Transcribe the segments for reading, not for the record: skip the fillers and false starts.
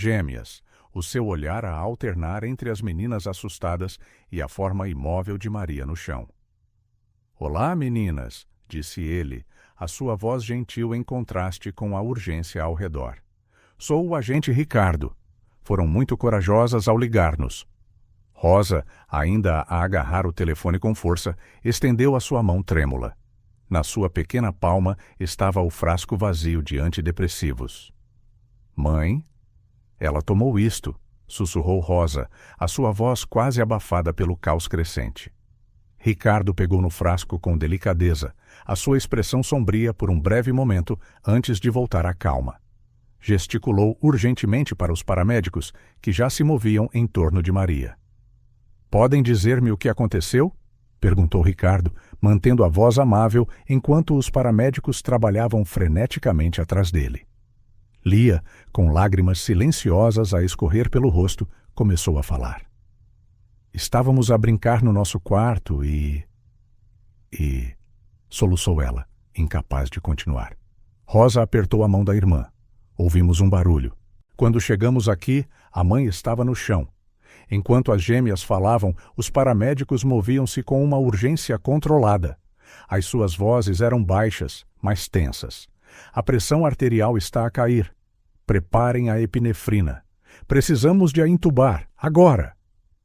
gêmeas, o seu olhar a alternar entre as meninas assustadas e a forma imóvel de Maria no chão. "Olá, meninas", disse ele, a sua voz gentil em contraste com a urgência ao redor. "Sou o agente Ricardo. Foram muito corajosas ao ligar-nos." Rosa, ainda a agarrar o telefone com força, estendeu a sua mão trêmula. Na sua pequena palma estava o frasco vazio de antidepressivos. "Mãe?" "Ela tomou isto", sussurrou Rosa, a sua voz quase abafada pelo caos crescente. Ricardo pegou no frasco com delicadeza, a sua expressão sombria por um breve momento antes de voltar à calma. Gesticulou urgentemente para os paramédicos, que já se moviam em torno de Maria. "Podem dizer-me o que aconteceu?" perguntou Ricardo, mantendo a voz amável enquanto os paramédicos trabalhavam freneticamente atrás dele. Lia, com lágrimas silenciosas a escorrer pelo rosto, começou a falar. "Estávamos a brincar no nosso quarto e... soluçou ela, incapaz de continuar. Rosa apertou a mão da irmã. Ouvimos um barulho. Quando chegamos aqui, a mãe estava no chão. Enquanto as gêmeas falavam, os paramédicos moviam-se com uma urgência controlada. As suas vozes eram baixas, mas tensas. A pressão arterial está a cair. Preparem a epinefrina. Precisamos de a intubar, agora.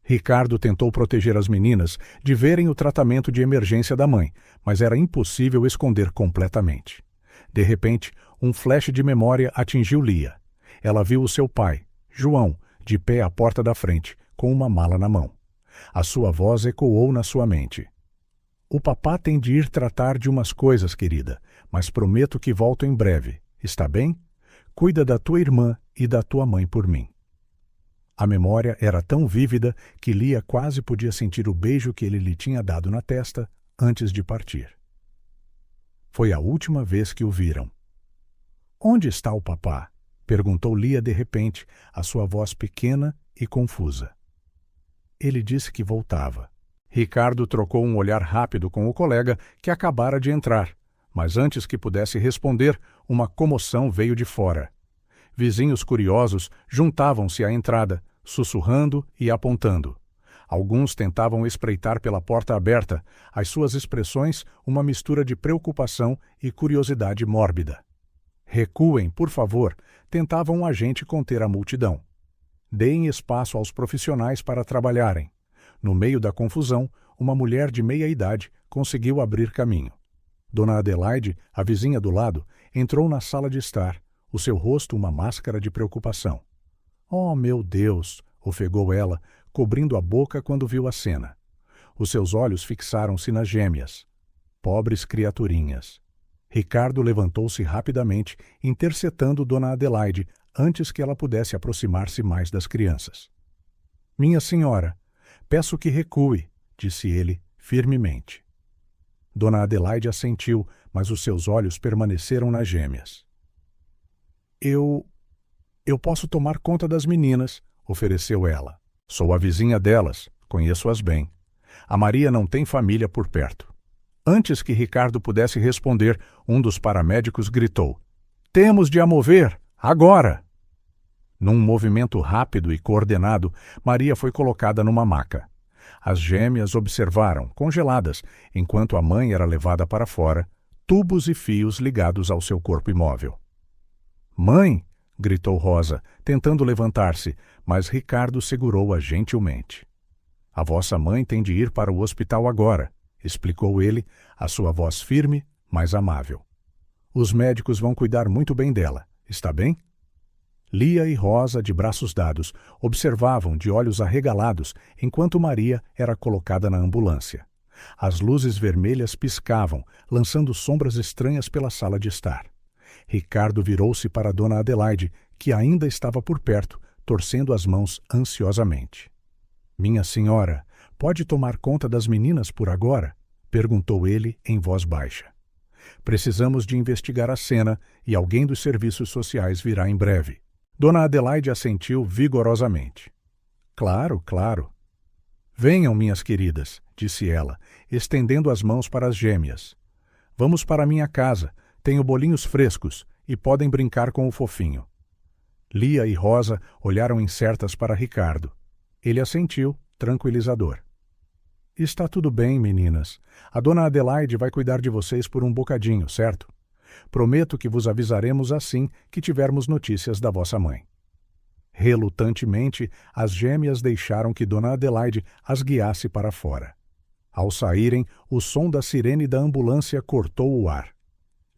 Ricardo tentou proteger as meninas de verem o tratamento de emergência da mãe, mas era impossível esconder completamente. De repente, um flash de memória atingiu Lia. Ela viu o seu pai, João, de pé à porta da frente, com uma mala na mão. A sua voz ecoou na sua mente. "O papá tem de ir tratar de umas coisas, querida, mas prometo que volto em breve. Está bem? Cuida da tua irmã e da tua mãe por mim." A memória era tão vívida que Lia quase podia sentir o beijo que ele lhe tinha dado na testa antes de partir. Foi a última vez que o viram. "Onde está o papá?" perguntou Lia de repente, a sua voz pequena e confusa. Ele disse que voltava. Ricardo trocou um olhar rápido com o colega que acabara de entrar, mas antes que pudesse responder, uma comoção veio de fora. Vizinhos curiosos juntavam-se à entrada, sussurrando e apontando. Alguns tentavam espreitar pela porta aberta, as suas expressões uma mistura de preocupação e curiosidade mórbida. "Recuem, por favor", tentavam o agente conter a multidão. "Deem espaço aos profissionais para trabalharem." No meio da confusão, uma mulher de meia idade conseguiu abrir caminho. Dona Adelaide, a vizinha do lado, entrou na sala de estar, o seu rosto uma máscara de preocupação. "Oh, meu Deus!" ofegou ela, cobrindo a boca quando viu a cena. Os seus olhos fixaram-se nas gêmeas. Pobres criaturinhas. Ricardo levantou-se rapidamente, interceptando Dona Adelaide antes que ela pudesse aproximar-se mais das crianças. "Minha senhora, peço que recue", disse ele, firmemente. Dona Adelaide assentiu, mas os seus olhos permaneceram nas gêmeas. Eu posso tomar conta das meninas", ofereceu ela. "Sou a vizinha delas, conheço-as bem. A Maria não tem família por perto." Antes que Ricardo pudesse responder, um dos paramédicos gritou: "Temos de a mover, agora!" Num movimento rápido e coordenado, Maria foi colocada numa maca. As gêmeas observaram, congeladas, enquanto a mãe era levada para fora, tubos e fios ligados ao seu corpo imóvel. "Mãe!" gritou Rosa, tentando levantar-se, mas Ricardo segurou-a gentilmente. "A vossa mãe tem de ir para o hospital agora", explicou ele, a sua voz firme, mas amável. "Os médicos vão cuidar muito bem dela, está bem?" Lia e Rosa, de braços dados, observavam de olhos arregalados enquanto Maria era colocada na ambulância. As luzes vermelhas piscavam, lançando sombras estranhas pela sala de estar. Ricardo virou-se para Dona Adelaide, que ainda estava por perto, torcendo as mãos ansiosamente. "Minha senhora, pode tomar conta das meninas por agora?" perguntou ele em voz baixa. "Precisamos de investigar a cena e alguém dos serviços sociais virá em breve." Dona Adelaide assentiu vigorosamente. "Claro, claro." "Venham, minhas queridas", disse ela, estendendo as mãos para as gêmeas. "Vamos para minha casa. Tenho bolinhos frescos e podem brincar com o fofinho." Lia e Rosa olharam incertas para Ricardo. Ele assentiu, tranquilizador. Está tudo bem, meninas. A dona Adelaide vai cuidar de vocês por um bocadinho, certo? Prometo que vos avisaremos assim que tivermos notícias da vossa mãe. Relutantemente, as gêmeas deixaram que dona Adelaide as guiasse para fora. Ao saírem, o som da sirene da ambulância cortou o ar.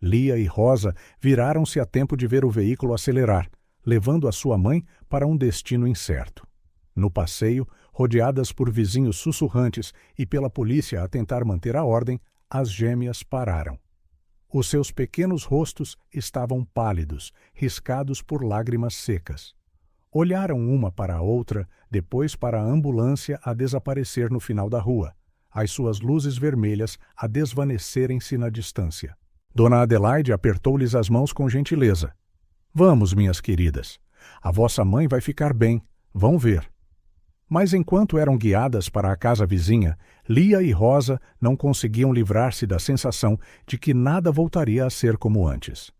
Lia e Rosa viraram-se a tempo de ver o veículo acelerar, levando a sua mãe para um destino incerto. No passeio, rodeadas por vizinhos sussurrantes e pela polícia a tentar manter a ordem, as gêmeas pararam. Os seus pequenos rostos estavam pálidos, riscados por lágrimas secas. Olharam uma para a outra, depois para a ambulância a desaparecer no final da rua, as suas luzes vermelhas a desvanecerem-se na distância. Dona Adelaide apertou-lhes as mãos com gentileza. Vamos, minhas queridas. A vossa mãe vai ficar bem. Vão ver. Mas enquanto eram guiadas para a casa vizinha, Lia e Rosa não conseguiam livrar-se da sensação de que nada voltaria a ser como antes.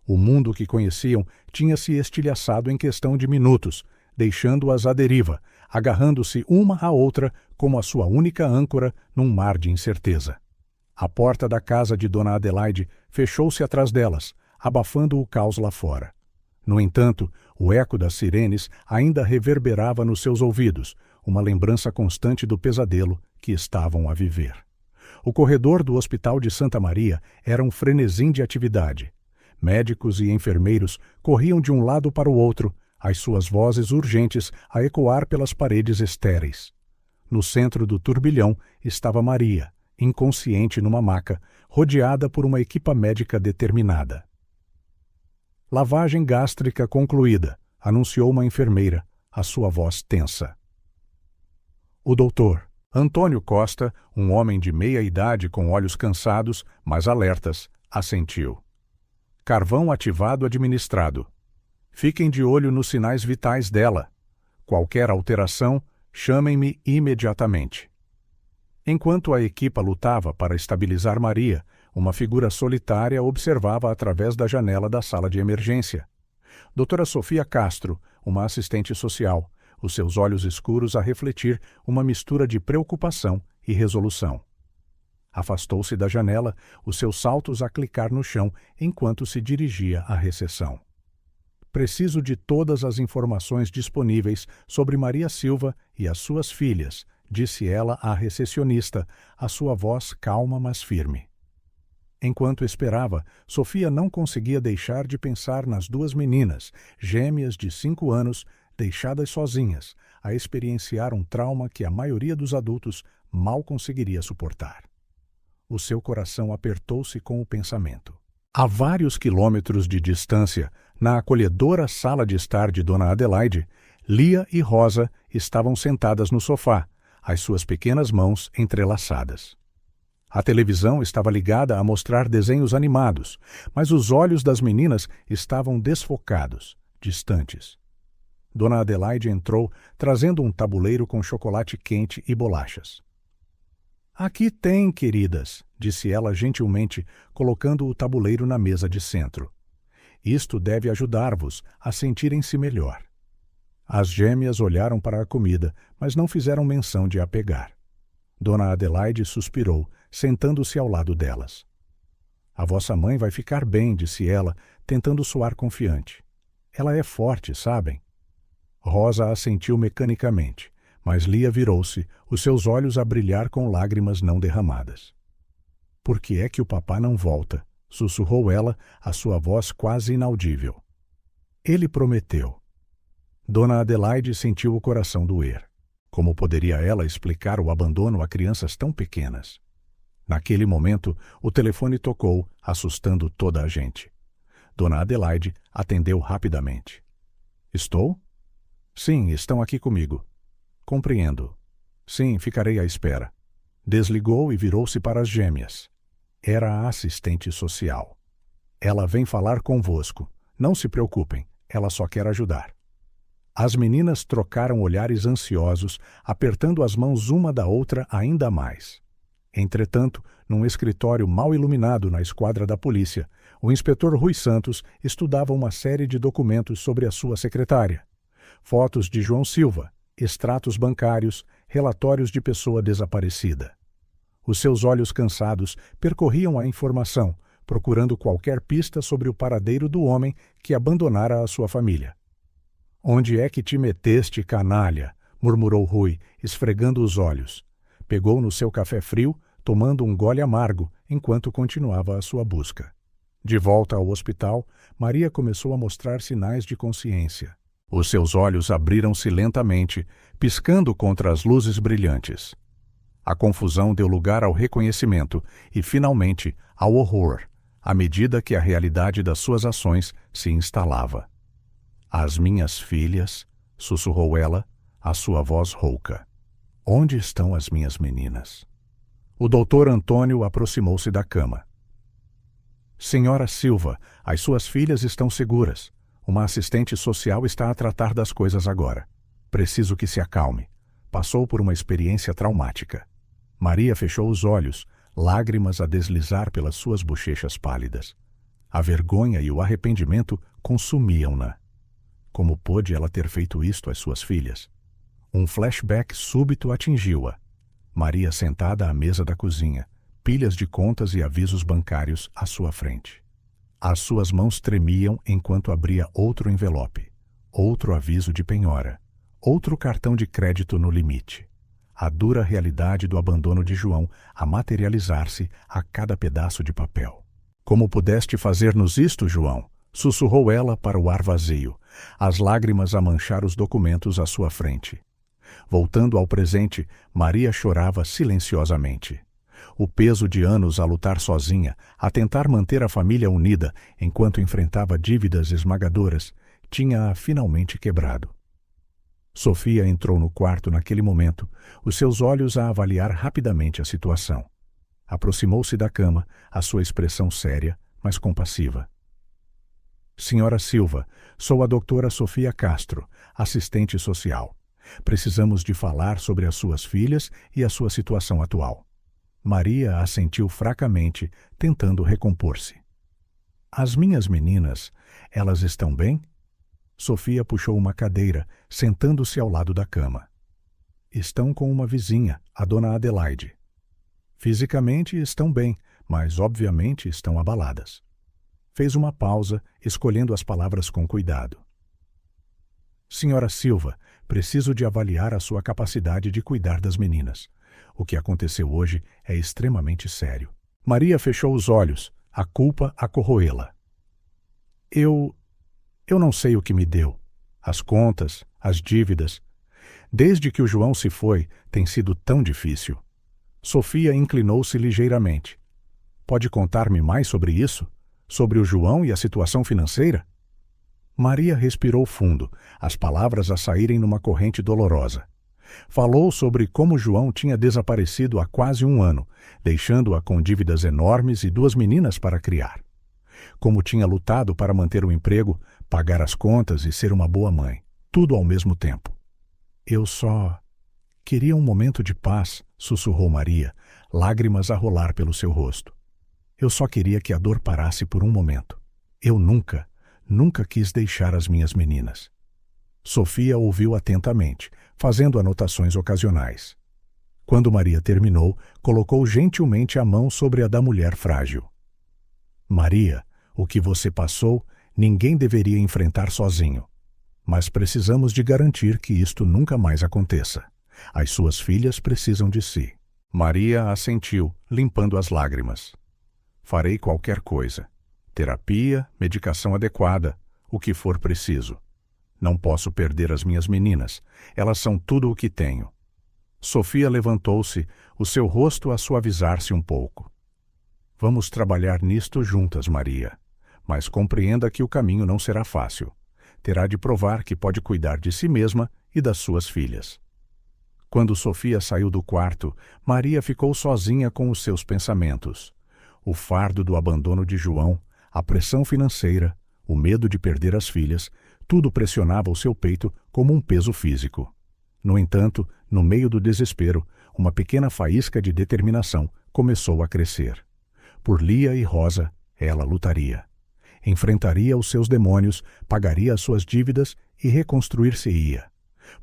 O mundo que conheciam tinha se estilhaçado em questão de minutos, deixando-as à deriva, agarrando-se uma à outra como a sua única âncora num mar de incerteza. A porta da casa de dona Adelaide fechou-se atrás delas, abafando o caos lá fora. No entanto, o eco das sirenes ainda reverberava nos seus ouvidos, uma lembrança constante do pesadelo que estavam a viver. O corredor do Hospital de Santa Maria era um frenesim de atividade. Médicos e enfermeiros corriam de um lado para o outro, as suas vozes urgentes a ecoar pelas paredes estéreis. No centro do turbilhão estava Maria, inconsciente numa maca, rodeada por uma equipa médica determinada. Lavagem gástrica concluída, anunciou uma enfermeira, a sua voz tensa. O doutor Antônio Costa, um homem de meia idade com olhos cansados, mas alertas, assentiu. Carvão ativado administrado. Fiquem de olho nos sinais vitais dela. Qualquer alteração, chamem-me imediatamente. Enquanto a equipa lutava para estabilizar Maria, uma figura solitária observava através da janela da sala de emergência. Doutora Sofia Castro, uma assistente social, os seus olhos escuros a refletir uma mistura de preocupação e resolução. Afastou-se da janela, os seus saltos a clicar no chão enquanto se dirigia à recepção. Preciso de todas as informações disponíveis sobre Maria Silva e as suas filhas, disse ela à recepcionista, a sua voz calma mas firme. Enquanto esperava, Sofia não conseguia deixar de pensar nas duas meninas, gêmeas de 5 anos, deixadas sozinhas, a experienciar um trauma que a maioria dos adultos mal conseguiria suportar. O seu coração apertou-se com o pensamento. A vários quilômetros de distância, na acolhedora sala de estar de dona Adelaide, Lia e Rosa estavam sentadas no sofá, as suas pequenas mãos entrelaçadas. A televisão estava ligada a mostrar desenhos animados, mas os olhos das meninas estavam desfocados, distantes. Dona Adelaide entrou, trazendo um tabuleiro com chocolate quente e bolachas. Aqui tem, queridas, disse ela gentilmente, colocando o tabuleiro na mesa de centro. Isto deve ajudar-vos a sentirem-se melhor. As gêmeas olharam para a comida, mas não fizeram menção de a pegar. Dona Adelaide suspirou, sentando-se ao lado delas. A vossa mãe vai ficar bem, disse ela, tentando soar confiante. Ela é forte, sabem? Rosa assentiu mecanicamente, mas Lia virou-se, os seus olhos a brilhar com lágrimas não derramadas. Por que é que o papá não volta? Sussurrou ela, a sua voz quase inaudível. Ele prometeu. Dona Adelaide sentiu o coração doer. Como poderia ela explicar o abandono a crianças tão pequenas? Naquele momento, o telefone tocou, assustando toda a gente. Dona Adelaide atendeu rapidamente. Estou? Sim, estão aqui comigo. Compreendo. Sim, ficarei à espera. Desligou e virou-se para as gêmeas. Era a assistente social. Ela vem falar convosco. Não se preocupem, ela só quer ajudar. As meninas trocaram olhares ansiosos, apertando as mãos uma da outra ainda mais. Entretanto, num escritório mal iluminado na esquadra da polícia, O inspetor Rui Santos estudava uma série de documentos sobre a sua secretária. Fotos de João Silva, extratos bancários, relatórios de pessoa desaparecida. Os seus olhos cansados percorriam a informação, procurando qualquer pista sobre o paradeiro do homem que abandonara a sua família. "Onde é que te meteste, canalha?" murmurou Rui, esfregando os olhos. Pegou no seu café frio, tomando um gole amargo, enquanto continuava a sua busca. De volta ao hospital, Maria começou a mostrar sinais de consciência. Os seus olhos abriram-se lentamente, piscando contra as luzes brilhantes. A confusão deu lugar ao reconhecimento e, finalmente, ao horror, à medida que a realidade das suas ações se instalava. "As minhas filhas", sussurrou ela, a sua voz rouca. "Onde estão as minhas meninas?" O doutor Antônio aproximou-se da cama. "Senhora Silva, as suas filhas estão seguras. Uma assistente social está a tratar das coisas agora. Preciso que se acalme. Passou por uma experiência traumática." Maria fechou os olhos, lágrimas a deslizar pelas suas bochechas pálidas. A vergonha e o arrependimento consumiam-na. Como pôde ela ter feito isto às suas filhas? Um flashback súbito atingiu-a. Maria sentada à mesa da cozinha, pilhas de contas e avisos bancários à sua frente. As suas mãos tremiam enquanto abria outro envelope, outro aviso de penhora, outro cartão de crédito no limite. A dura realidade do abandono de João a materializar-se a cada pedaço de papel. "Como pudeste fazer-nos isto, João?" sussurrou ela para o ar vazio, as lágrimas a manchar os documentos à sua frente. Voltando ao presente, Maria chorava silenciosamente. O peso de anos a lutar sozinha, a tentar manter a família unida enquanto enfrentava dívidas esmagadoras, tinha-a finalmente quebrado. Sofia entrou no quarto naquele momento, os seus olhos a avaliar rapidamente a situação. Aproximou-se da cama, a sua expressão séria, mas compassiva. "Senhora Silva, sou a doutora Sofia Castro, assistente social. Precisamos de falar sobre as suas filhas e a sua situação atual." Maria assentiu fracamente, tentando recompor-se. "As minhas meninas, elas estão bem?" Sofia puxou uma cadeira, sentando-se ao lado da cama. "Estão com uma vizinha, a dona Adelaide. Fisicamente estão bem, mas obviamente estão abaladas." Fez uma pausa, escolhendo as palavras com cuidado. "Senhora Silva, preciso de avaliar a sua capacidade de cuidar das meninas. O que aconteceu hoje é extremamente sério." Maria fechou os olhos, a culpa a corroê-la. Eu não sei o que me deu. As contas, as dívidas. Desde que o João se foi, tem sido tão difícil." Sofia inclinou-se ligeiramente. "Pode contar-me mais sobre isso? Sobre o João e a situação financeira?" Maria respirou fundo, as palavras a saírem numa corrente dolorosa. Falou sobre como João tinha desaparecido há quase um ano, deixando-a com dívidas enormes e 2 meninas para criar. Como tinha lutado para manter o emprego, pagar as contas e ser uma boa mãe, tudo ao mesmo tempo. "Eu só queria um momento de paz", sussurrou Maria, lágrimas a rolar pelo seu rosto. "Eu só queria que a dor parasse por um momento. Eu nunca quis deixar as minhas meninas." Sofia ouviu atentamente, fazendo anotações ocasionais. Quando Maria terminou, colocou gentilmente a mão sobre a da mulher frágil. "Maria, o que você passou, ninguém deveria enfrentar sozinho. Mas precisamos de garantir que isto nunca mais aconteça. As suas filhas precisam de si." Maria assentiu, limpando as lágrimas. "Farei qualquer coisa. Terapia, medicação adequada, o que for preciso. Não posso perder as minhas meninas. Elas são tudo o que tenho." Sofia levantou-se, o seu rosto a suavizar-se um pouco. "Vamos trabalhar nisto juntas, Maria. Mas compreenda que o caminho não será fácil. Terá de provar que pode cuidar de si mesma e das suas filhas." Quando Sofia saiu do quarto, Maria ficou sozinha com os seus pensamentos. O fardo do abandono de João, a pressão financeira, o medo de perder as filhas, tudo pressionava o seu peito como um peso físico. No entanto, no meio do desespero, uma pequena faísca de determinação começou a crescer. Por Lia e Rosa, Ela lutaria. Enfrentaria os seus demônios, pagaria as suas dívidas e reconstruir-se-ia.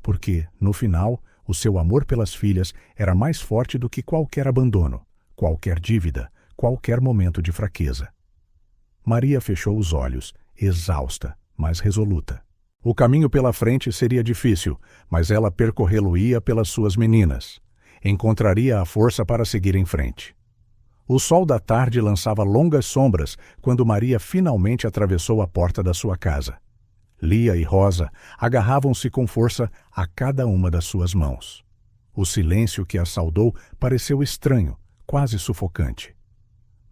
Porque, no final, o seu amor pelas filhas era mais forte do que qualquer abandono, qualquer dívida, qualquer momento de fraqueza. Maria fechou os olhos, exausta, mas resoluta. O caminho pela frente seria difícil, mas ela percorrê-lo-ia pelas suas meninas. Encontraria a força para seguir em frente. O sol da tarde lançava longas sombras quando Maria finalmente atravessou a porta da sua casa. Lia e Rosa agarravam-se com força a cada uma das suas mãos. O silêncio que as saudou pareceu estranho, quase sufocante.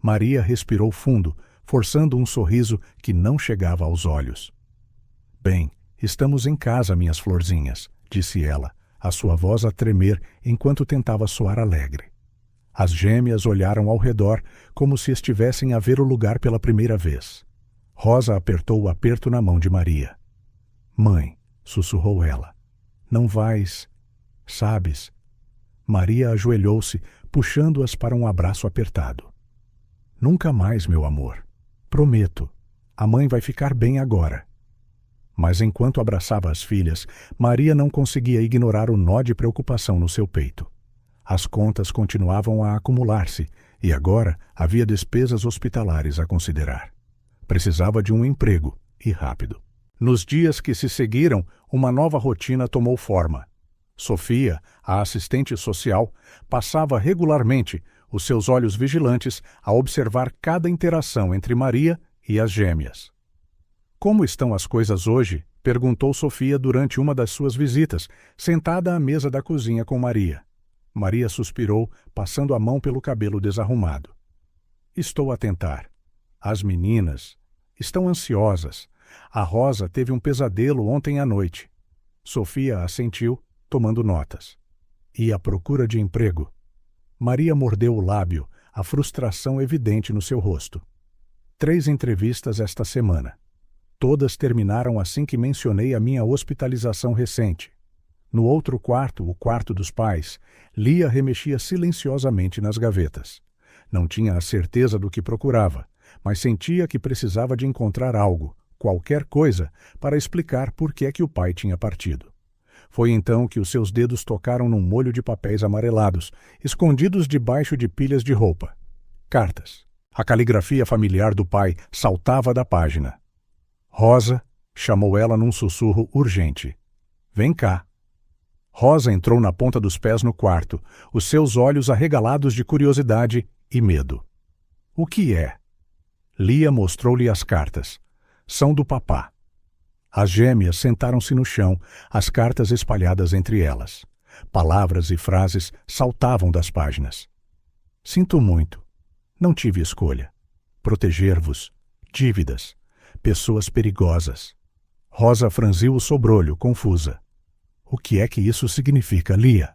Maria respirou fundo, forçando um sorriso que não chegava aos olhos. Bem, estamos em casa, minhas florzinhas, disse ela, a sua voz a tremer enquanto tentava soar alegre. As gêmeas olharam ao redor como se estivessem a ver o lugar pela primeira vez. Rosa apertou o aperto na mão de Maria. Mãe, sussurrou ela, não vais, sabes? Maria ajoelhou-se, puxando-as para um abraço apertado. Nunca mais, meu amor. Prometo. A mãe vai ficar bem agora. Mas enquanto abraçava as filhas, Maria não conseguia ignorar o nó de preocupação no seu peito. As contas continuavam a acumular-se e agora havia despesas hospitalares a considerar. Precisava de um emprego, e rápido. Nos dias que se seguiram, uma nova rotina tomou forma. Sofia, a assistente social, passava regularmente, os seus olhos vigilantes, a observar cada interação entre Maria e as gêmeas. Como estão as coisas hoje? Perguntou Sofia durante uma das suas visitas, sentada à mesa da cozinha com Maria. Maria suspirou, passando a mão pelo cabelo desarrumado. Estou a tentar. As meninas estão ansiosas. A Rosa teve um pesadelo ontem à noite. Sofia assentiu, tomando notas. E à procura de emprego. Maria mordeu o lábio, a frustração evidente no seu rosto. 3 entrevistas esta semana. Todas terminaram assim que mencionei a minha hospitalização recente. No outro quarto, o quarto dos pais, Lia remexia silenciosamente nas gavetas. Não tinha a certeza do que procurava, mas sentia que precisava de encontrar algo, qualquer coisa, para explicar por que é que o pai tinha partido. Foi então que os seus dedos tocaram num molho de papéis amarelados, escondidos debaixo de pilhas de roupa. Cartas. A caligrafia familiar do pai saltava da página. Rosa, chamou ela num sussurro urgente. Vem cá. Rosa entrou na ponta dos pés no quarto, os seus olhos arregalados de curiosidade e medo. O que é? Lia mostrou-lhe as cartas. São do papá. As gêmeas sentaram-se no chão, as cartas espalhadas entre elas. Palavras e frases saltavam das páginas. Sinto muito. Não tive escolha. Proteger-vos. Dívidas. Pessoas perigosas. Rosa franziu o sobrolho, confusa. O que é que isso significa, Lia?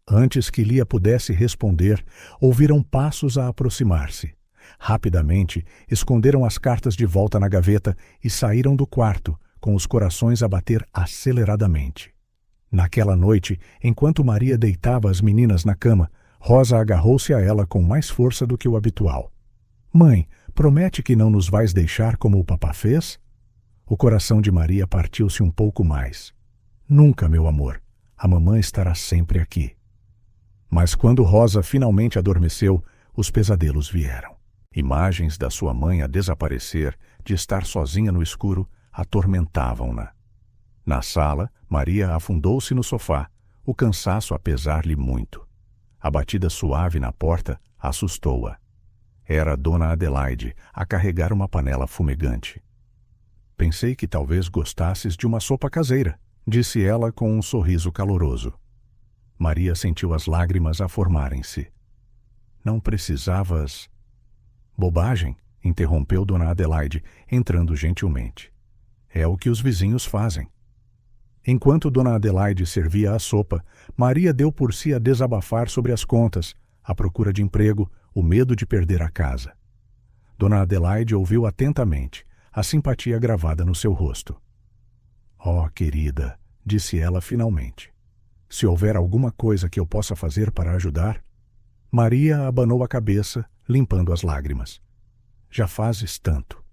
Antes que Lia pudesse responder, ouviram passos a aproximar-se. Rapidamente, esconderam as cartas de volta na gaveta e saíram do quarto, com os corações a bater aceleradamente. Naquela noite, enquanto Maria deitava as meninas na cama, Rosa agarrou-se a ela com mais força do que o habitual. Mãe, promete que não nos vais deixar como o papá fez? O coração de Maria partiu-se um pouco mais. Nunca, meu amor. A mamãe estará sempre aqui. Mas quando Rosa finalmente adormeceu, os pesadelos vieram. Imagens da sua mãe a desaparecer, de estar sozinha no escuro, atormentavam-na. Na sala, Maria afundou-se no sofá, o cansaço a pesar-lhe muito. A batida suave na porta assustou-a. Era Dona Adelaide a carregar uma panela fumegante. Pensei que talvez gostasses de uma sopa caseira, disse ela com um sorriso caloroso. Maria sentiu as lágrimas a formarem-se. Não precisavas... Bobagem, interrompeu Dona Adelaide, entrando gentilmente. É o que os vizinhos fazem. Enquanto Dona Adelaide servia a sopa, Maria deu por si a desabafar sobre as contas, a procura de emprego, o medo de perder a casa. Dona Adelaide ouviu atentamente, a simpatia gravada no seu rosto. Oh, querida, disse ela finalmente. Se houver alguma coisa que eu possa fazer para ajudar... Maria abanou a cabeça, limpando as lágrimas. Já fazes tanto.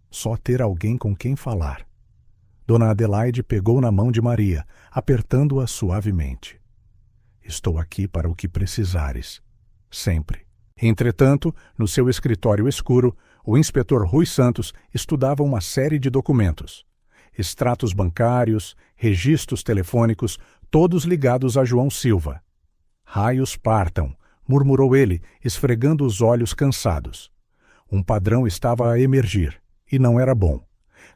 Só ter alguém com quem falar. Dona Adelaide pegou na mão de Maria, apertando-a suavemente. Estou aqui para o que precisares. Sempre. Entretanto, no seu escritório escuro, o inspetor Rui Santos estudava uma série de documentos. Extratos bancários, registros telefônicos, todos ligados a João Silva. Raios partam, murmurou ele, esfregando os olhos cansados. Um padrão estava a emergir, e não era bom.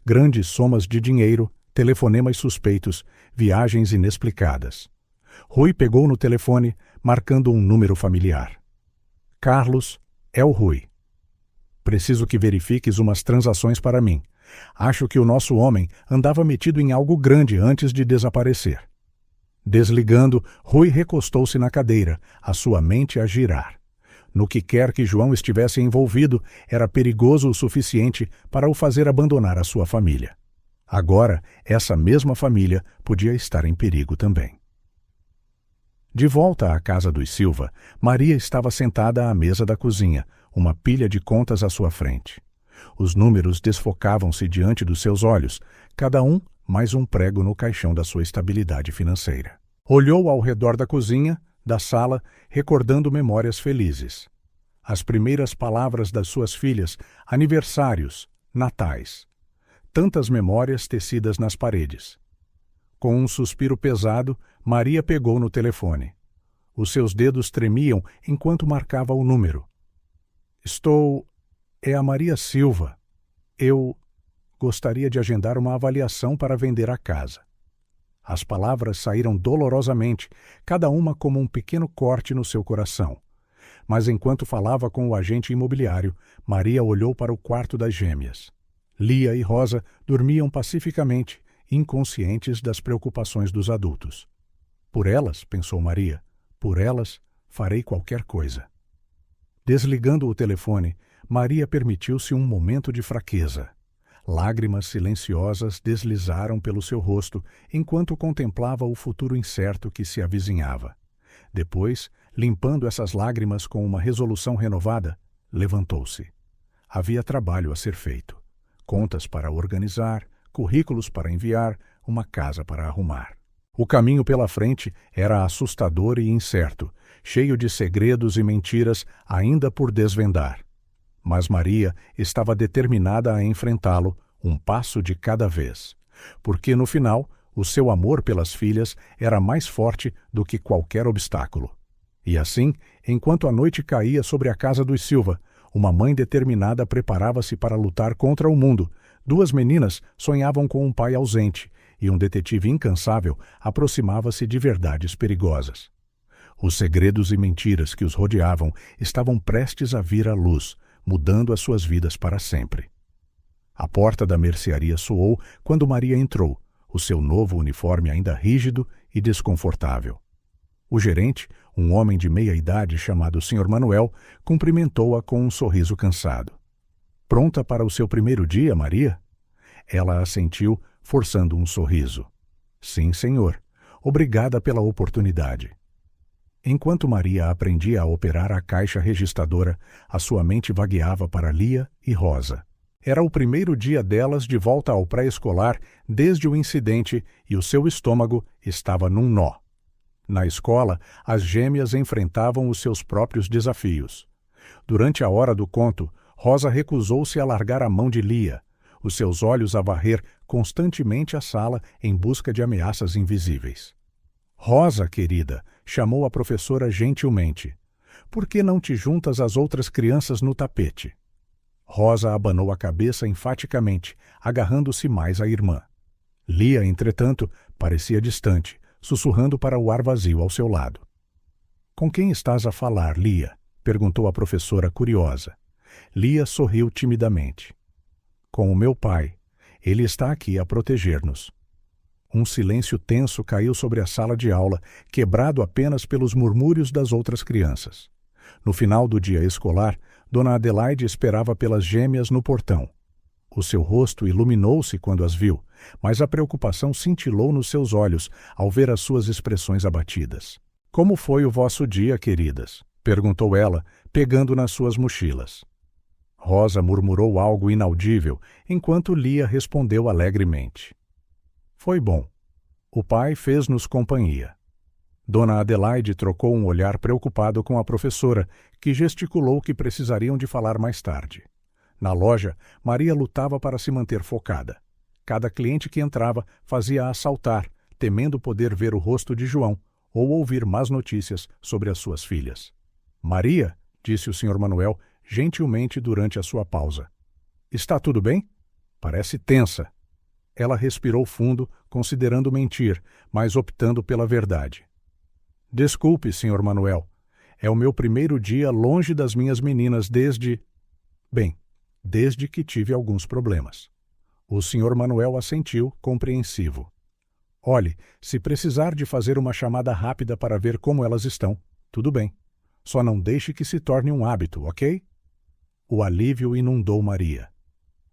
Grandes somas de dinheiro, telefonemas suspeitos, viagens inexplicadas. Rui pegou no telefone, marcando um número familiar. Carlos, é o Rui. Preciso que verifiques umas transações para mim. Acho que o nosso homem andava metido em algo grande antes de desaparecer. Desligando, Rui recostou-se na cadeira, a sua mente a girar. No que quer que João estivesse envolvido, era perigoso o suficiente para o fazer abandonar a sua família. Agora, essa mesma família podia estar em perigo também. De volta à casa dos Silva, Maria estava sentada à mesa da cozinha, uma pilha de contas à sua frente. Os números desfocavam-se diante dos seus olhos, cada um mais um prego no caixão da sua estabilidade financeira. Olhou ao redor da cozinha, da sala, recordando memórias felizes. As primeiras palavras das suas filhas, aniversários, natais. Tantas memórias tecidas nas paredes. Com um suspiro pesado, Maria pegou no telefone. Os seus dedos tremiam enquanto marcava o número. É a Maria Silva. Eu gostaria de agendar uma avaliação para vender a casa. As palavras saíram dolorosamente, cada uma como um pequeno corte no seu coração. Mas enquanto falava com o agente imobiliário, Maria olhou para o quarto das gêmeas. Lia e Rosa dormiam pacificamente, inconscientes das preocupações dos adultos. Por elas, pensou Maria, por elas farei qualquer coisa. Desligando o telefone, Maria permitiu-se um momento de fraqueza. Lágrimas silenciosas deslizaram pelo seu rosto enquanto contemplava o futuro incerto que se avizinhava. Depois, limpando essas lágrimas com uma resolução renovada, levantou-se. Havia trabalho a ser feito. Contas para organizar, currículos para enviar, uma casa para arrumar. O caminho pela frente era assustador e incerto, cheio de segredos e mentiras ainda por desvendar. Mas Maria estava determinada a enfrentá-lo, um passo de cada vez. Porque, no final, o seu amor pelas filhas era mais forte do que qualquer obstáculo. E assim, enquanto a noite caía sobre a casa dos Silva, uma mãe determinada preparava-se para lutar contra o mundo. Duas meninas sonhavam com um pai ausente, e um detetive incansável aproximava-se de verdades perigosas. Os segredos e mentiras que os rodeavam estavam prestes a vir à luz, mudando as suas vidas para sempre. A porta da mercearia soou quando Maria entrou, o seu novo uniforme ainda rígido e desconfortável. O gerente, um homem de meia-idade chamado Sr. Manuel, cumprimentou-a com um sorriso cansado. Pronta para o seu primeiro dia, Maria? Ela assentiu, forçando um sorriso. Sim, senhor. Obrigada pela oportunidade. Enquanto Maria aprendia a operar a caixa registradora, a sua mente vagueava para Lia e Rosa. Era o primeiro dia delas de volta ao pré-escolar desde o incidente e o seu estômago estava num nó. Na escola, as gêmeas enfrentavam os seus próprios desafios. Durante a hora do conto, Rosa recusou-se a largar a mão de Lia, os seus olhos a varrer constantemente a sala em busca de ameaças invisíveis. Rosa, querida, chamou a professora gentilmente. Por que não te juntas às outras crianças no tapete? Rosa abanou a cabeça enfaticamente, agarrando-se mais à irmã. Lia, entretanto, parecia distante, sussurrando para o ar vazio ao seu lado. Com quem estás a falar, Lia? Perguntou a professora curiosa. Lia sorriu timidamente. Com o meu pai. Ele está aqui a proteger-nos. Um silêncio tenso caiu sobre a sala de aula, quebrado apenas pelos murmúrios das outras crianças. No final do dia escolar, Dona Adelaide esperava pelas gêmeas no portão. O seu rosto iluminou-se quando as viu, mas a preocupação cintilou nos seus olhos ao ver as suas expressões abatidas. — Como foi o vosso dia, queridas? — perguntou ela, pegando nas suas mochilas. Rosa murmurou algo inaudível, enquanto Lia respondeu alegremente. Foi bom. O pai fez-nos companhia. Dona Adelaide trocou um olhar preocupado com a professora, que gesticulou que precisariam de falar mais tarde. Na loja, Maria lutava para se manter focada. Cada cliente que entrava fazia-a saltar, temendo poder ver o rosto de João ou ouvir más notícias sobre as suas filhas. Maria, disse o Sr. Manuel, gentilmente durante a sua pausa. Está tudo bem? Parece tensa. Ela respirou fundo, considerando mentir, mas optando pela verdade. Desculpe, Sr. Manuel. É o meu primeiro dia longe das minhas meninas desde... Bem, desde que tive alguns problemas. O Sr. Manuel assentiu, compreensivo. Olhe, se precisar de fazer uma chamada rápida para ver como elas estão, tudo bem. Só não deixe que se torne um hábito, ok? O alívio inundou Maria.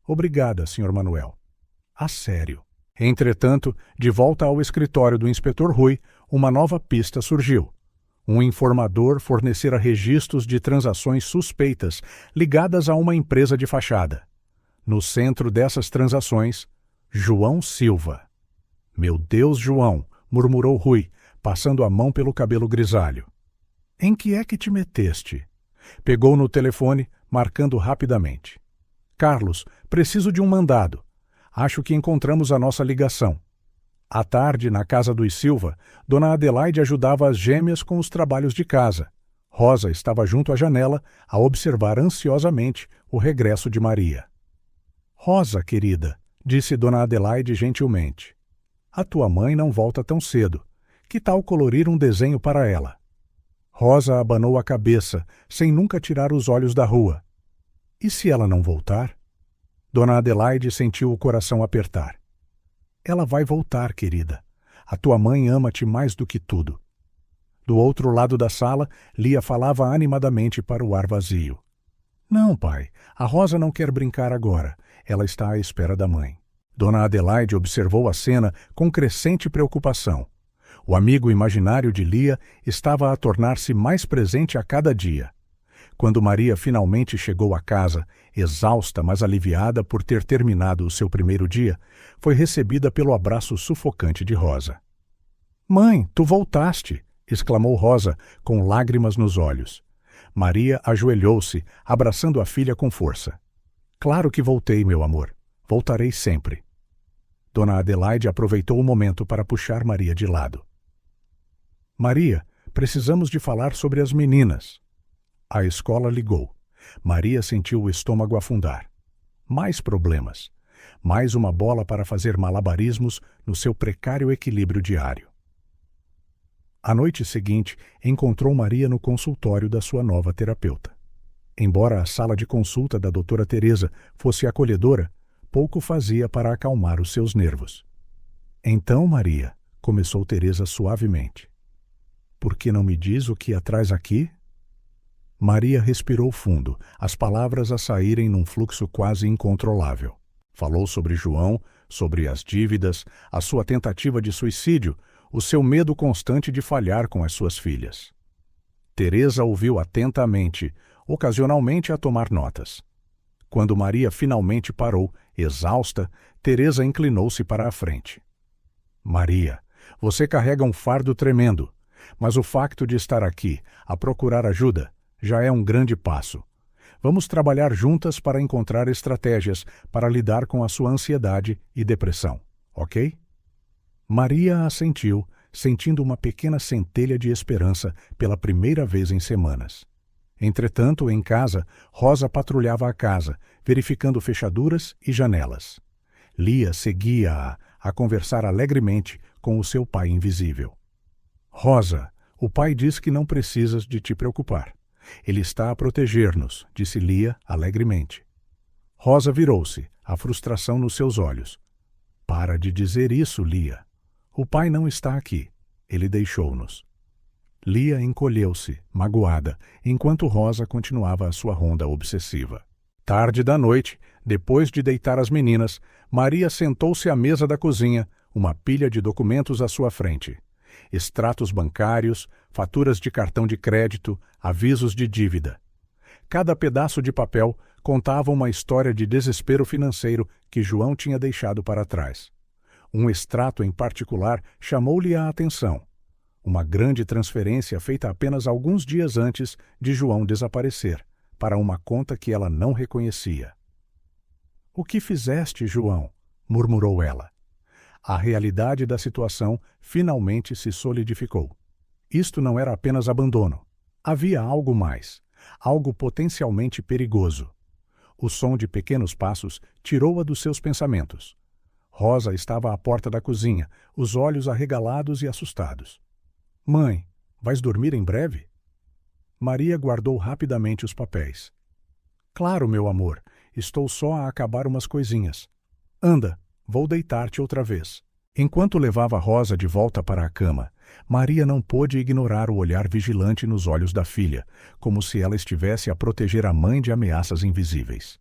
Obrigada, Sr. Manuel. A sério. Entretanto, de volta ao escritório do inspetor Rui, uma nova pista surgiu. Um informador fornecera registros de transações suspeitas ligadas a uma empresa de fachada. No centro dessas transações, João Silva. Meu Deus, João, murmurou Rui, passando a mão pelo cabelo grisalho. Em que é que te meteste? Pegou no telefone, marcando rapidamente. Carlos, preciso de um mandado. Acho que encontramos a nossa ligação. À tarde, na casa dos Silva, Dona Adelaide ajudava as gêmeas com os trabalhos de casa. Rosa estava junto à janela, a observar ansiosamente o regresso de Maria. Rosa, querida, disse Dona Adelaide gentilmente. A tua mãe não volta tão cedo. Que tal colorir um desenho para ela? Rosa abanou a cabeça, sem nunca tirar os olhos da rua. E se ela não voltar? Dona Adelaide sentiu o coração apertar. Ela vai voltar, querida. A tua mãe ama-te mais do que tudo. Do outro lado da sala, Lia falava animadamente para o ar vazio. Não, pai, a Rosa não quer brincar agora. Ela está à espera da mãe. Dona Adelaide observou a cena com crescente preocupação. O amigo imaginário de Lia estava a tornar-se mais presente a cada dia. Quando Maria finalmente chegou a casa, exausta, mas aliviada por ter terminado o seu primeiro dia, foi recebida pelo abraço sufocante de Rosa. — Mãe, tu voltaste! — exclamou Rosa, com lágrimas nos olhos. Maria ajoelhou-se, abraçando a filha com força. — Claro que voltei, meu amor. Voltarei sempre. Dona Adelaide aproveitou o momento para puxar Maria de lado. — Maria, precisamos de falar sobre as meninas. A escola ligou. Maria sentiu o estômago afundar. Mais problemas. Mais uma bola para fazer malabarismos no seu precário equilíbrio diário. À noite seguinte, encontrou Maria no consultório da sua nova terapeuta. Embora a sala de consulta da doutora Teresa fosse acolhedora, pouco fazia para acalmar os seus nervos. Então, Maria, começou Teresa suavemente. Por que não me diz o que a traz aqui? Maria respirou fundo, as palavras a saírem num fluxo quase incontrolável. Falou sobre João, sobre as dívidas, a sua tentativa de suicídio, o seu medo constante de falhar com as suas filhas. Teresa ouviu atentamente, ocasionalmente a tomar notas. Quando Maria finalmente parou, exausta, Teresa inclinou-se para a frente. Maria, você carrega um fardo tremendo, mas o facto de estar aqui, a procurar ajuda, já é um grande passo. Vamos trabalhar juntas para encontrar estratégias para lidar com a sua ansiedade e depressão, ok? Maria assentiu, sentindo uma pequena centelha de esperança pela primeira vez em semanas. Entretanto, em casa, Rosa patrulhava a casa, verificando fechaduras e janelas. Lia seguia-a a conversar alegremente com o seu pai invisível. Rosa, o pai diz que não precisas de te preocupar. Ele está a proteger-nos, disse Lia alegremente. Rosa virou-se, a frustração nos seus olhos. Para de dizer isso, Lia. O pai não está aqui. Ele deixou-nos. Lia encolheu-se, magoada, enquanto Rosa continuava a sua ronda obsessiva. Tarde da noite, depois de deitar as meninas, Maria sentou-se à mesa da cozinha, uma pilha de documentos à sua frente. Extratos bancários, faturas de cartão de crédito, avisos de dívida. Cada pedaço de papel contava uma história de desespero financeiro que João tinha deixado para trás. Um extrato em particular chamou-lhe a atenção. Uma grande transferência feita apenas alguns dias antes de João desaparecer, para uma conta que ela não reconhecia. "O que fizeste, João?" murmurou ela. A realidade da situação finalmente se solidificou. Isto não era apenas abandono. Havia algo mais, algo potencialmente perigoso. O som de pequenos passos tirou-a dos seus pensamentos. Rosa estava à porta da cozinha, os olhos arregalados e assustados. "Mãe, vais dormir em breve?" Maria guardou rapidamente os papéis. "Claro, meu amor, estou só a acabar umas coisinhas. Anda, vou deitar-te outra vez." Enquanto levava Rosa de volta para a cama, Maria não pôde ignorar o olhar vigilante nos olhos da filha, como se ela estivesse a proteger a mãe de ameaças invisíveis.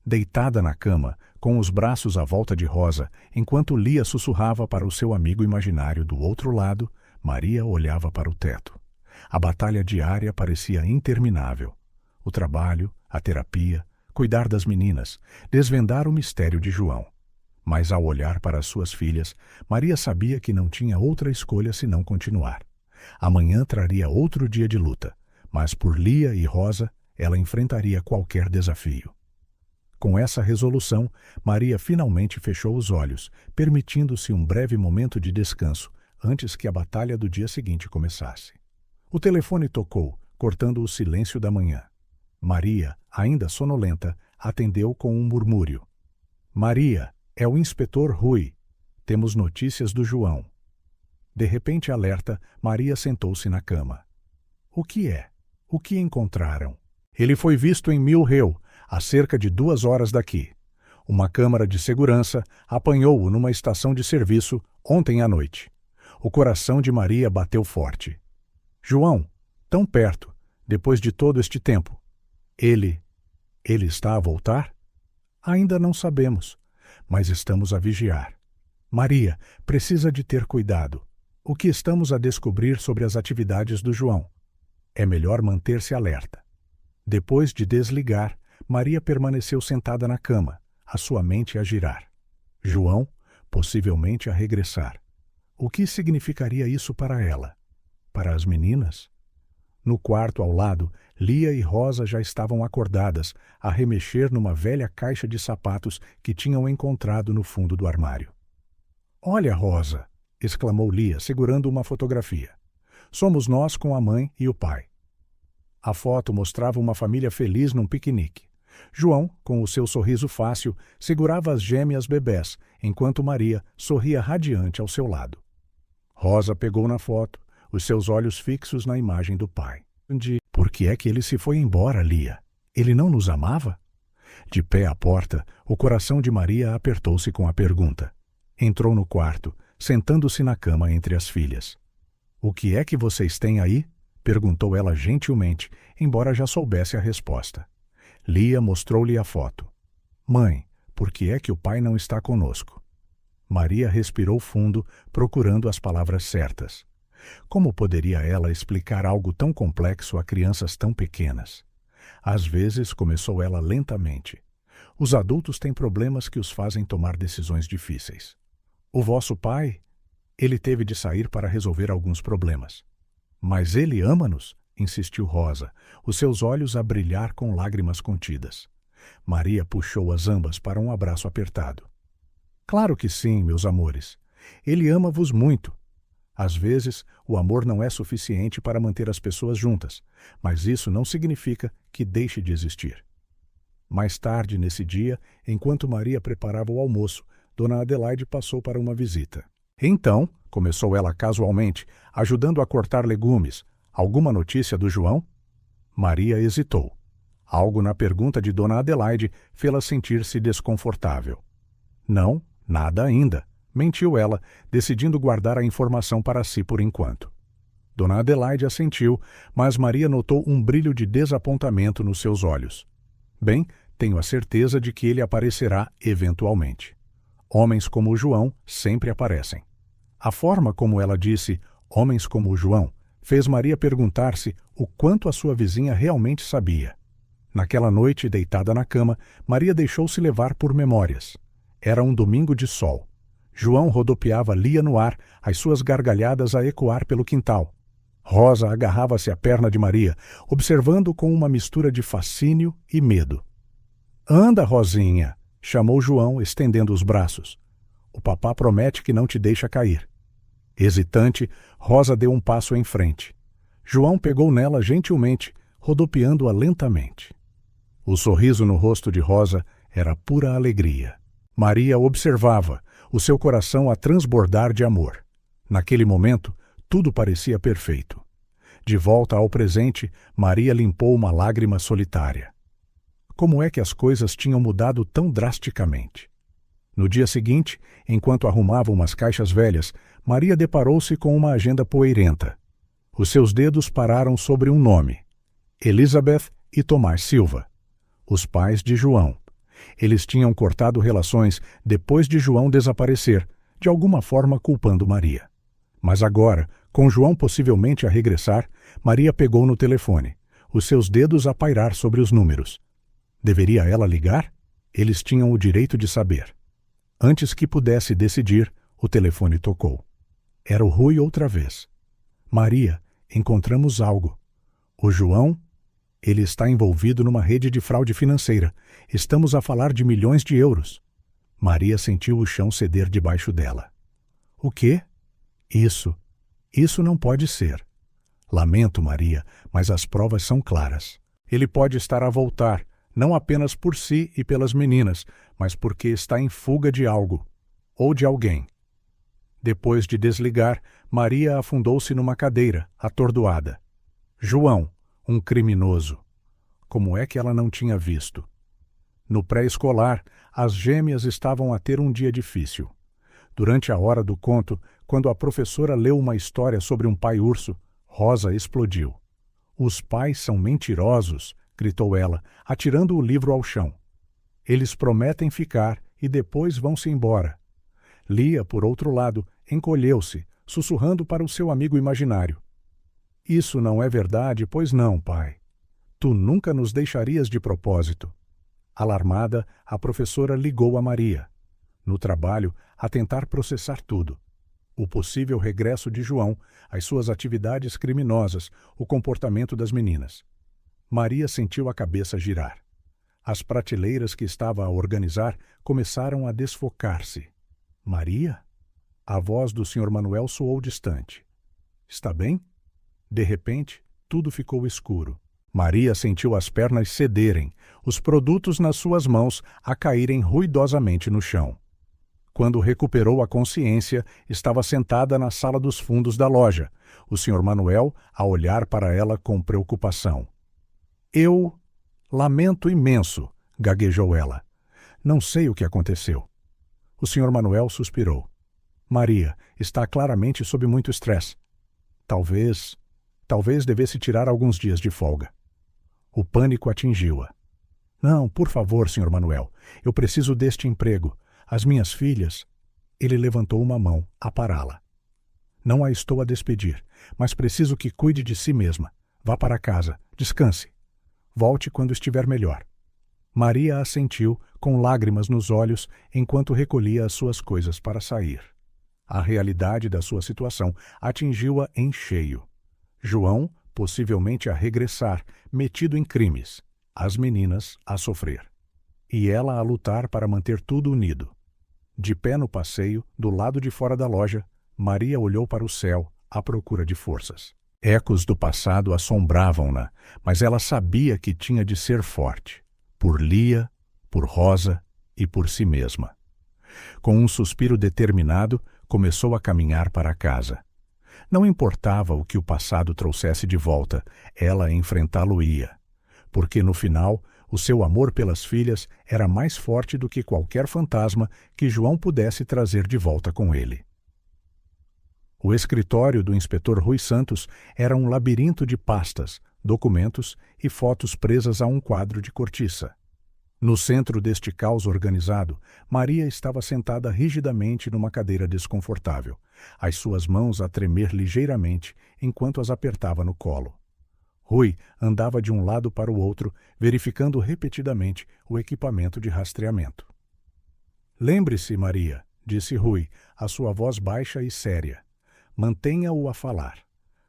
Deitada na cama, com os braços à volta de Rosa, enquanto Lia sussurrava para o seu amigo imaginário do outro lado, Maria olhava para o teto. A batalha diária parecia interminável. O trabalho, a terapia, cuidar das meninas, desvendar o mistério de João. Mas ao olhar para as suas filhas, Maria sabia que não tinha outra escolha senão continuar. Amanhã traria outro dia de luta, mas por Lia e Rosa, ela enfrentaria qualquer desafio. Com essa resolução, Maria finalmente fechou os olhos, permitindo-se um breve momento de descanso antes que a batalha do dia seguinte começasse. O telefone tocou, cortando o silêncio da manhã. Maria, ainda sonolenta, atendeu com um murmúrio. "Maria, é o inspetor Rui. Temos notícias do João." De repente alerta, Maria sentou-se na cama. "O que é? O que encontraram?" "Ele foi visto em Mill Hill, a cerca de 2 horas daqui. Uma câmara de segurança apanhou-o numa estação de serviço ontem à noite." O coração de Maria bateu forte. "João, tão perto, depois de todo este tempo. Ele está a voltar?" "Ainda não sabemos, mas estamos a vigiar. Maria, precisa de ter cuidado. O que estamos a descobrir sobre as atividades do João? É melhor manter-se alerta." Depois de desligar, Maria permaneceu sentada na cama, a sua mente a girar. João, possivelmente a regressar. O que significaria isso para ela? Para as meninas? No quarto ao lado, Lia e Rosa já estavam acordadas, a remexer numa velha caixa de sapatos que tinham encontrado no fundo do armário. "Olha, Rosa!" exclamou Lia, segurando uma fotografia. "Somos nós com a mãe e o pai." A foto mostrava uma família feliz num piquenique. João, com o seu sorriso fácil, segurava as gêmeas bebés, enquanto Maria sorria radiante ao seu lado. Rosa pegou na foto, os seus olhos fixos na imagem do pai. "Por que é que ele se foi embora, Lia? Ele não nos amava?" De pé à porta, o coração de Maria apertou-se com a pergunta. Entrou no quarto, sentando-se na cama entre as filhas. "O que é que vocês têm aí?" perguntou ela gentilmente, embora já soubesse a resposta. Lia mostrou-lhe a foto. "Mãe, por que é que o pai não está conosco?" Maria respirou fundo, procurando as palavras certas. Como poderia ela explicar algo tão complexo a crianças tão pequenas? Às vezes, começou ela lentamente. Os adultos têm problemas que os fazem tomar decisões difíceis. O vosso pai? Ele teve de sair para resolver alguns problemas. Mas ele ama-nos? Insistiu Rosa, os seus olhos a brilhar com lágrimas contidas. Maria puxou-as ambas para um abraço apertado. Claro que sim, meus amores. Ele ama-vos muito. Às vezes, o amor não é suficiente para manter as pessoas juntas, mas isso não significa que deixe de existir. Mais tarde, nesse dia, enquanto Maria preparava o almoço, Dona Adelaide passou para uma visita. Então, começou ela casualmente, ajudando a cortar legumes, alguma notícia do João? Maria hesitou. Algo na pergunta de Dona Adelaide fê-la sentir-se desconfortável. Não, nada ainda, mentiu ela, decidindo guardar a informação para si por enquanto. Dona Adelaide assentiu, mas Maria notou um brilho de desapontamento nos seus olhos. Bem, tenho a certeza de que ele aparecerá eventualmente. Homens como o João sempre aparecem. A forma como ela disse "homens como o João" fez Maria perguntar-se o quanto a sua vizinha realmente sabia. Naquela noite, deitada na cama, Maria deixou-se levar por memórias. Era um domingo de sol. João rodopiava Lia no ar, as suas gargalhadas a ecoar pelo quintal. Rosa agarrava-se à perna de Maria, observando com uma mistura de fascínio e medo. "Anda, Rosinha!" chamou João, estendendo os braços. "O papá promete que não te deixa cair." Hesitante, Rosa deu um passo em frente. João pegou nela gentilmente, rodopiando-a lentamente. O sorriso no rosto de Rosa era pura alegria. Maria observava, o seu coração a transbordar de amor. Naquele momento, tudo parecia perfeito. De volta ao presente, Maria limpou uma lágrima solitária. Como é que as coisas tinham mudado tão drasticamente? No dia seguinte, enquanto arrumava umas caixas velhas, Maria deparou-se com uma agenda poeirenta. Os seus dedos pararam sobre um nome: Elizabeth e Tomás Silva, os pais de João. Eles tinham cortado relações depois de João desaparecer, de alguma forma culpando Maria. Mas agora, com João possivelmente a regressar, Maria pegou no telefone, os seus dedos a pairar sobre os números. Deveria ela ligar? Eles tinham o direito de saber. Antes que pudesse decidir, o telefone tocou. Era o Rui outra vez. "Maria, encontramos algo. O João, ele está envolvido numa rede de fraude financeira. Estamos a falar de milhões de euros." Maria sentiu o chão ceder debaixo dela. "O quê?" Isso não pode ser." "Lamento, Maria, mas as provas são claras. Ele pode estar a voltar, não apenas por si e pelas meninas, mas porque está em fuga de algo, ou de alguém." Depois de desligar, Maria afundou-se numa cadeira, atordoada. João, um criminoso. Como é que ela não tinha visto? No pré-escolar, as gêmeas estavam a ter um dia difícil. Durante a hora do conto, quando a professora leu uma história sobre um pai-urso, Rosa explodiu. "Os pais são mentirosos!" gritou ela, atirando o livro ao chão. "Eles prometem ficar e depois vão-se embora." Lia, por outro lado, encolheu-se, sussurrando para o seu amigo imaginário. "Isso não é verdade, pois não, pai. Tu nunca nos deixarias de propósito." Alarmada, a professora ligou a Maria. No trabalho, a tentar processar tudo. O possível regresso de João, as suas atividades criminosas, o comportamento das meninas. Maria sentiu a cabeça girar. As prateleiras que estava a organizar começaram a desfocar-se. "Maria?" A voz do Sr. Manuel soou distante. "Está bem?" De repente, tudo ficou escuro. Maria sentiu as pernas cederem, os produtos nas suas mãos a caírem ruidosamente no chão. Quando recuperou a consciência, estava sentada na sala dos fundos da loja, o Sr. Manuel a olhar para ela com preocupação. "Eu lamento imenso", gaguejou ela. "Não sei o que aconteceu." O Sr. Manuel suspirou. "Maria está claramente sob muito estresse. Talvez devesse tirar alguns dias de folga." O pânico atingiu-a. "Não, por favor, Sr. Manuel, eu preciso deste emprego. As minhas filhas..." Ele levantou uma mão, a pará-la. "Não a estou a despedir, mas preciso que cuide de si mesma. Vá para casa, descanse. Volte quando estiver melhor." Maria assentiu, com lágrimas nos olhos, enquanto recolhia as suas coisas para sair. A realidade da sua situação atingiu-a em cheio. João, possivelmente a regressar, metido em crimes. As meninas a sofrer. E ela a lutar para manter tudo unido. De pé no passeio, do lado de fora da loja, Maria olhou para o céu, à procura de forças. Ecos do passado assombravam-na, mas ela sabia que tinha de ser forte. Por Lia, por Rosa e por si mesma. Com um suspiro determinado, começou a caminhar para casa. Não importava o que o passado trouxesse de volta, ela enfrentá-lo-ia. Porque, no final, o seu amor pelas filhas era mais forte do que qualquer fantasma que João pudesse trazer de volta com ele. O escritório do inspetor Rui Santos era um labirinto de pastas, documentos e fotos presas a um quadro de cortiça. No centro deste caos organizado, Maria estava sentada rigidamente numa cadeira desconfortável, as suas mãos a tremer ligeiramente enquanto as apertava no colo. Rui andava de um lado para o outro, verificando repetidamente o equipamento de rastreamento. Lembre-se, Maria, disse Rui, a sua voz baixa e séria. Mantenha-o a falar.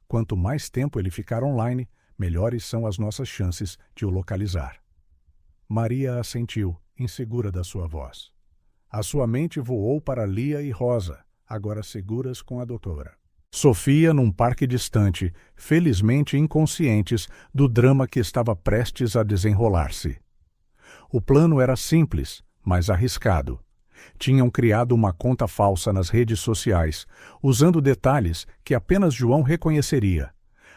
Quanto mais tempo ele ficar online, melhores são as nossas chances de o localizar. Maria assentiu, insegura da sua voz. A sua mente voou para Lia e Rosa, agora seguras com a doutora. Sofia num parque distante, felizmente inconscientes do drama que estava prestes a desenrolar-se. O plano era simples, mas arriscado. Tinham criado uma conta falsa nas redes sociais, usando detalhes que apenas João reconheceria.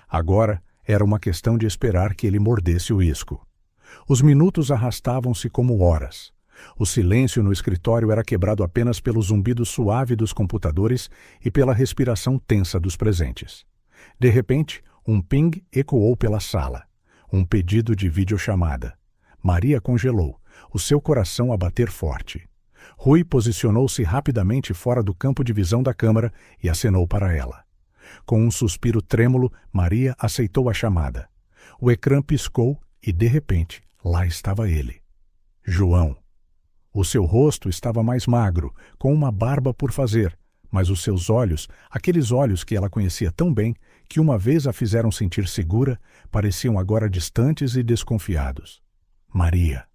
Agora era uma questão de esperar que ele mordesse o isco. Os minutos arrastavam-se como horas. O silêncio no escritório era quebrado apenas pelo zumbido suave dos computadores e pela respiração tensa dos presentes. De repente, um ping ecoou pela sala. Um pedido de videochamada. Maria congelou, o seu coração a bater forte. Rui posicionou-se rapidamente fora do campo de visão da câmara e acenou para ela. Com um suspiro trêmulo, Maria aceitou a chamada. O ecrã piscou e, de repente, lá estava ele. João. O seu rosto estava mais magro, com uma barba por fazer, mas os seus olhos, aqueles olhos que ela conhecia tão bem, que uma vez a fizeram sentir segura, pareciam agora distantes e desconfiados. Maria.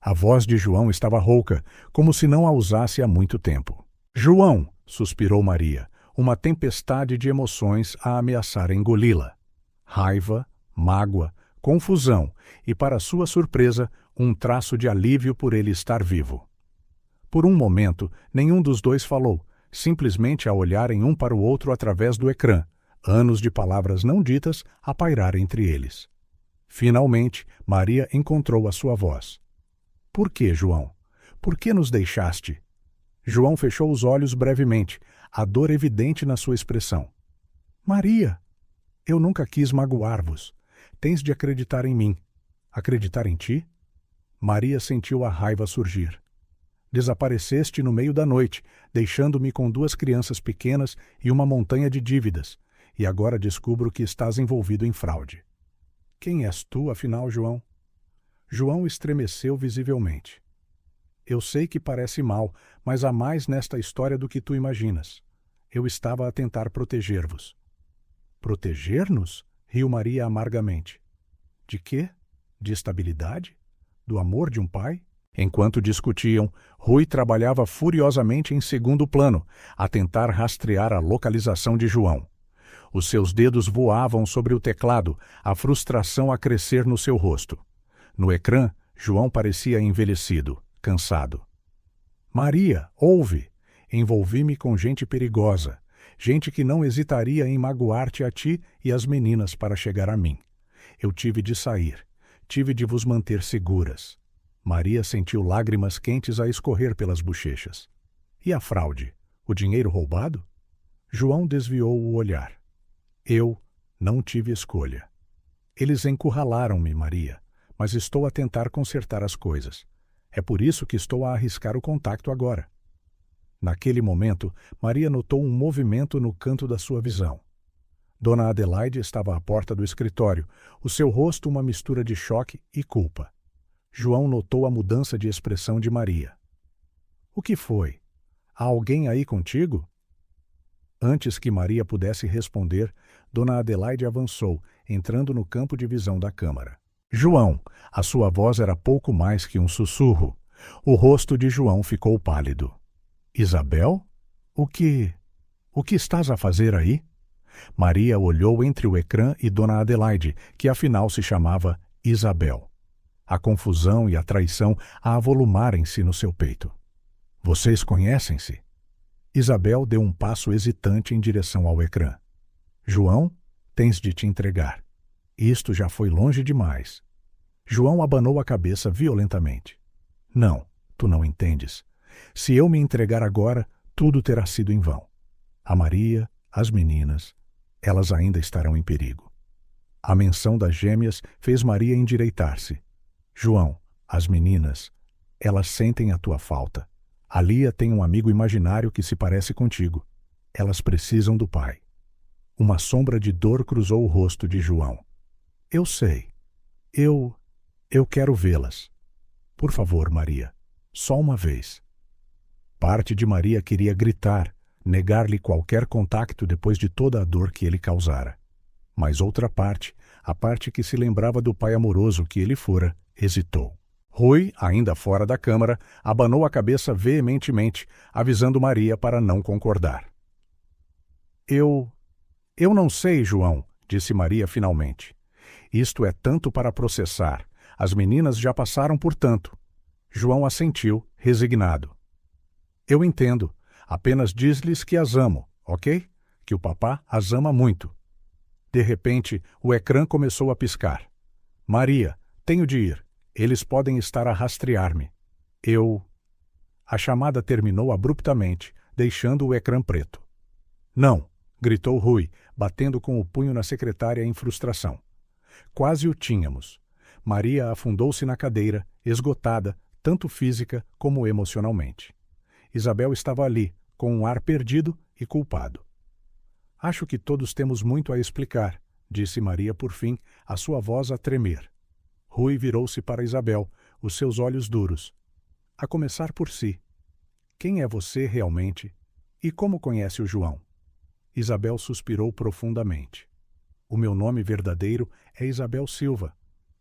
A voz de João estava rouca, como se não a usasse há muito tempo. João, suspirou Maria, uma tempestade de emoções a ameaçar engoli-la. Raiva, mágoa, confusão e, para sua surpresa, um traço de alívio por ele estar vivo. Por um momento, nenhum dos dois falou, simplesmente a olharem um para o outro através do ecrã, anos de palavras não ditas a pairar entre eles. Finalmente, Maria encontrou a sua voz. Por que, João? Por que nos deixaste? João fechou os olhos brevemente, a dor evidente na sua expressão. Maria, eu nunca quis magoar-vos. Tens de acreditar em mim. Acreditar em ti? Maria sentiu a raiva surgir. Desapareceste no meio da noite, deixando-me com 2 crianças pequenas e uma montanha de dívidas, e agora descubro que estás envolvido em fraude. Quem és tu, afinal, João? João estremeceu visivelmente. Eu sei que parece mal, mas há mais nesta história do que tu imaginas. Eu estava a tentar proteger-vos. Proteger-nos? Riu Maria amargamente. De quê? De estabilidade? Do amor de um pai? Enquanto discutiam, Rui trabalhava furiosamente em segundo plano, a tentar rastrear a localização de João. Os seus dedos voavam sobre o teclado, a frustração a crescer no seu rosto. No ecrã, João parecia envelhecido, cansado. Maria, ouve! Envolvi-me com gente perigosa, gente que não hesitaria em magoar-te a ti e as meninas para chegar a mim. Eu tive de sair, tive de vos manter seguras. Maria sentiu lágrimas quentes a escorrer pelas bochechas. E a fraude? O dinheiro roubado? João desviou o olhar. Eu não tive escolha. Eles encurralaram-me, Maria, mas estou a tentar consertar as coisas. É por isso que estou a arriscar o contacto agora. Naquele momento, Maria notou um movimento no canto da sua visão. Dona Adelaide estava à porta do escritório, o seu rosto uma mistura de choque e culpa. João notou a mudança de expressão de Maria. O que foi? Há alguém aí contigo? Antes que Maria pudesse responder, Dona Adelaide avançou, entrando no campo de visão da câmara. João, a sua voz era pouco mais que um sussurro. O rosto de João ficou pálido. Isabel? O que estás a fazer aí? Maria olhou entre o ecrã e Dona Adelaide, que afinal se chamava Isabel. A confusão e a traição a avolumarem-se no seu peito. Vocês conhecem-se? Isabel deu um passo hesitante em direção ao ecrã. João, tens de te entregar. Isto já foi longe demais. João abanou a cabeça violentamente. Não, tu não entendes. Se eu me entregar agora, tudo terá sido em vão. A Maria, as meninas, elas ainda estarão em perigo. A menção das gêmeas fez Maria endireitar-se. João, as meninas, elas sentem a tua falta. A Lia tem um amigo imaginário que se parece contigo. Elas precisam do pai. Uma sombra de dor cruzou o rosto de João. Eu sei. Eu quero vê-las. Por favor, Maria, só uma vez. Parte de Maria queria gritar, negar-lhe qualquer contacto depois de toda a dor que ele causara. Mas outra parte, a parte que se lembrava do pai amoroso que ele fora, hesitou. Rui, ainda fora da câmara, abanou a cabeça veementemente, avisando Maria para não concordar. Eu não sei, João, disse Maria finalmente. Isto é tanto para processar. As meninas já passaram por tanto. João assentiu, resignado. Eu entendo. Apenas diz-lhes que as amo, ok? Que o papá as ama muito. De repente, o ecrã começou a piscar. Maria, tenho de ir. Eles podem estar a rastrear-me. A chamada terminou abruptamente, deixando o ecrã preto. Não, gritou Rui, batendo com o punho na secretária em frustração. Quase o tínhamos. Maria afundou-se na cadeira, esgotada, tanto física como emocionalmente. Isabel estava ali, com um ar perdido e culpado. Acho que todos temos muito a explicar, disse Maria por fim, a sua voz a tremer. Rui virou-se para Isabel, os seus olhos duros. A começar por si. Quem é você realmente? E como conhece o João? Isabel suspirou profundamente. O meu nome verdadeiro é Isabel Silva.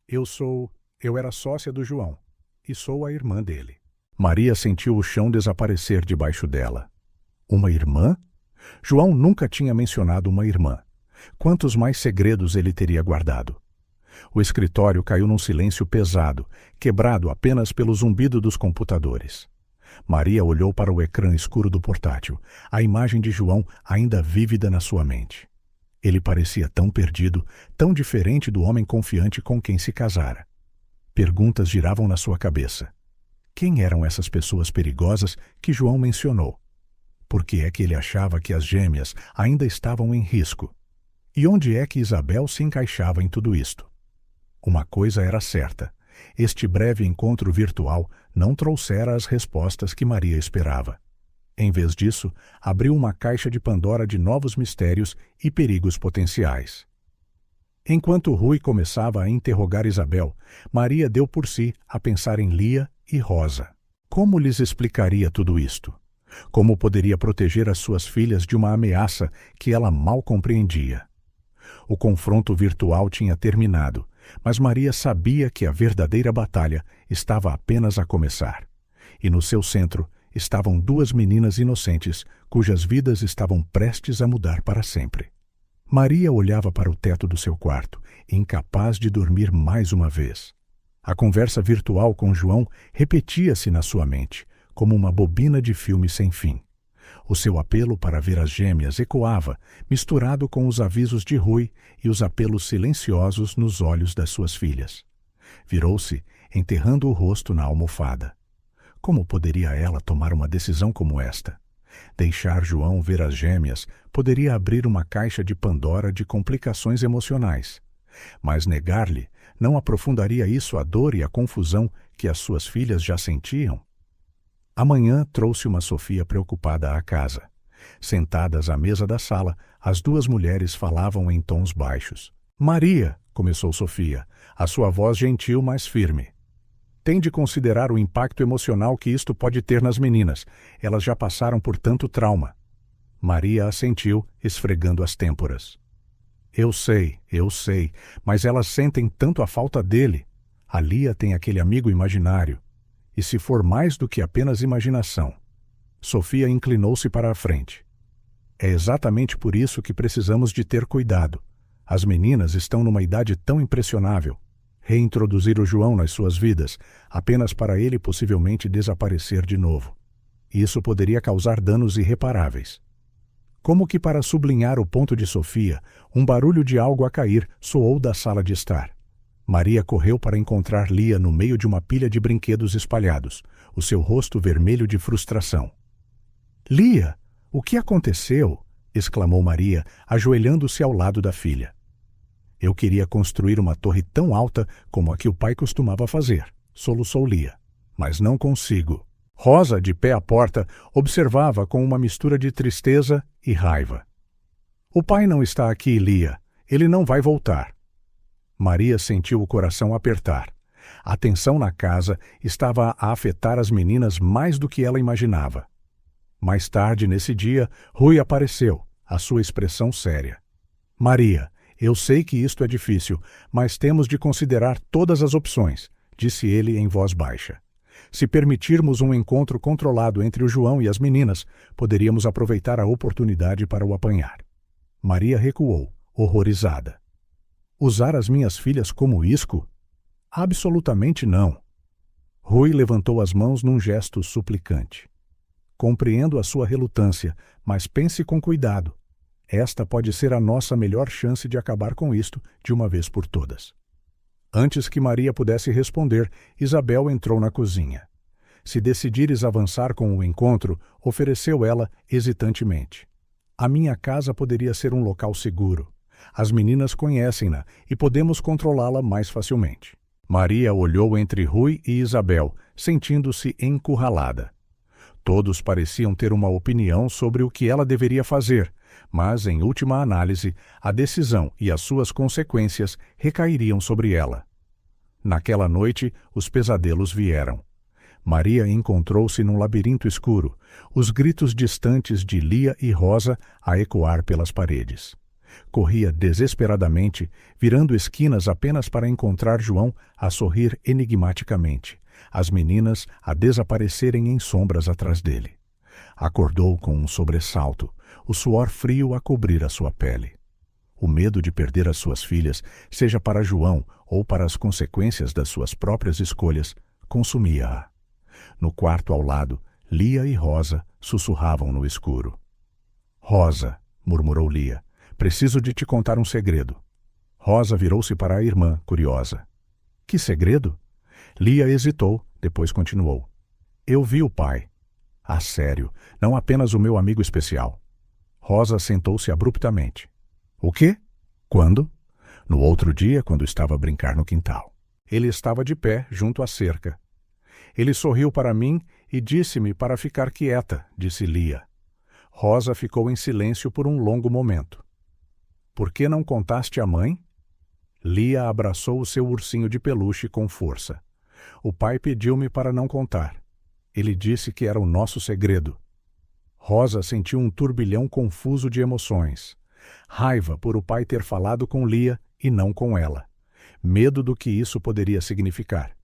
Eu era sócia do João, e sou a irmã dele. Maria sentiu o chão desaparecer debaixo dela. Uma irmã? João nunca tinha mencionado uma irmã. Quantos mais segredos ele teria guardado? O escritório caiu num silêncio pesado, quebrado apenas pelo zumbido dos computadores. Maria olhou para o ecrã escuro do portátil, a imagem de João ainda vívida na sua mente. Ele parecia tão perdido, tão diferente do homem confiante com quem se casara. Perguntas giravam na sua cabeça. Quem eram essas pessoas perigosas que João mencionou? Por que é que ele achava que as gêmeas ainda estavam em risco? E onde é que Isabel se encaixava em tudo isto? Uma coisa era certa. Este breve encontro virtual não trouxera as respostas que Maria esperava. Em vez disso, abriu uma caixa de Pandora de novos mistérios e perigos potenciais. Enquanto Rui começava a interrogar Isabel, Maria deu por si a pensar em Lia e Rosa. Como lhes explicaria tudo isto? Como poderia proteger as suas filhas de uma ameaça que ela mal compreendia? O confronto virtual tinha terminado, mas Maria sabia que a verdadeira batalha estava apenas a começar. E no seu centro estavam duas meninas inocentes, cujas vidas estavam prestes a mudar para sempre. Maria olhava para o teto do seu quarto, incapaz de dormir mais uma vez. A conversa virtual com João repetia-se na sua mente, como uma bobina de filme sem fim. O seu apelo para ver as gêmeas ecoava, misturado com os avisos de Rui e os apelos silenciosos nos olhos das suas filhas. Virou-se, enterrando o rosto na almofada. Como poderia ela tomar uma decisão como esta? Deixar João ver as gêmeas poderia abrir uma caixa de Pandora de complicações emocionais. Mas negar-lhe não aprofundaria isso a dor e a confusão que as suas filhas já sentiam? Amanhã trouxe uma Sofia preocupada à casa. Sentadas à mesa da sala, as duas mulheres falavam em tons baixos. Maria, começou Sofia, a sua voz gentil, mas firme. Tem de considerar o impacto emocional que isto pode ter nas meninas. Elas já passaram por tanto trauma. Maria assentiu, esfregando as têmporas. Eu sei, mas elas sentem tanto a falta dele. A Lia tem aquele amigo imaginário. E se for mais do que apenas imaginação? Sofia inclinou-se para a frente. É exatamente por isso que precisamos de ter cuidado. As meninas estão numa idade tão impressionável. Reintroduzir o João nas suas vidas, apenas para ele possivelmente desaparecer de novo. Isso poderia causar danos irreparáveis. Como que para sublinhar o ponto de Sofia, um barulho de algo a cair soou da sala de estar. Maria correu para encontrar Lia no meio de uma pilha de brinquedos espalhados, o seu rosto vermelho de frustração. — Lia, o que aconteceu? — exclamou Maria, ajoelhando-se ao lado da filha. — Eu queria construir uma torre tão alta como a que o pai costumava fazer, soluçou Lia. Mas não consigo. Rosa, de pé à porta, observava com uma mistura de tristeza e raiva. — O pai não está aqui, Lia. Ele não vai voltar. Maria sentiu o coração apertar. A tensão na casa estava a afetar as meninas mais do que ela imaginava. Mais tarde, nesse dia, Rui apareceu, a sua expressão séria. Maria, eu sei que isto é difícil, mas temos de considerar todas as opções, disse ele em voz baixa. Se permitirmos um encontro controlado entre o João e as meninas, poderíamos aproveitar a oportunidade para o apanhar. Maria recuou, horrorizada. Usar as minhas filhas como isco? Absolutamente não. Rui levantou as mãos num gesto suplicante. Compreendo a sua relutância, mas pense com cuidado. Esta pode ser a nossa melhor chance de acabar com isto de uma vez por todas. Antes que Maria pudesse responder, Isabel entrou na cozinha. Se decidires avançar com o encontro, ofereceu ela hesitantemente. A minha casa poderia ser um local seguro. As meninas conhecem-na e podemos controlá-la mais facilmente. Maria olhou entre Rui e Isabel, sentindo-se encurralada. Todos pareciam ter uma opinião sobre o que ela deveria fazer, mas, em última análise, a decisão e as suas consequências recairiam sobre ela. Naquela noite, os pesadelos vieram. Maria encontrou-se num labirinto escuro, os gritos distantes de Lia e Rosa a ecoar pelas paredes. Corria desesperadamente, virando esquinas apenas para encontrar João a sorrir enigmaticamente, as meninas a desaparecerem em sombras atrás dele. Acordou com um sobressalto, o suor frio a cobrir a sua pele. O medo de perder as suas filhas, seja para João ou para as consequências das suas próprias escolhas, consumia-a. No quarto ao lado, Lia e Rosa sussurravam no escuro. Rosa, murmurou Lia, preciso de te contar um segredo. Rosa virou-se para a irmã, curiosa. Que segredo? Lia hesitou, depois continuou. Eu vi o pai. Ah, sério, não apenas o meu amigo especial. Rosa sentou-se abruptamente. O quê? Quando? No outro dia, quando estava a brincar no quintal. Ele estava de pé, junto à cerca. Ele sorriu para mim e disse-me para ficar quieta, disse Lia. Rosa ficou em silêncio por um longo momento. Por que não contaste à mãe? Lia abraçou o seu ursinho de peluche com força. O pai pediu-me para não contar. Ele disse que era o nosso segredo. Rosa sentiu um turbilhão confuso de emoções. Raiva por o pai ter falado com Lia e não com ela. Medo do que isso poderia significar.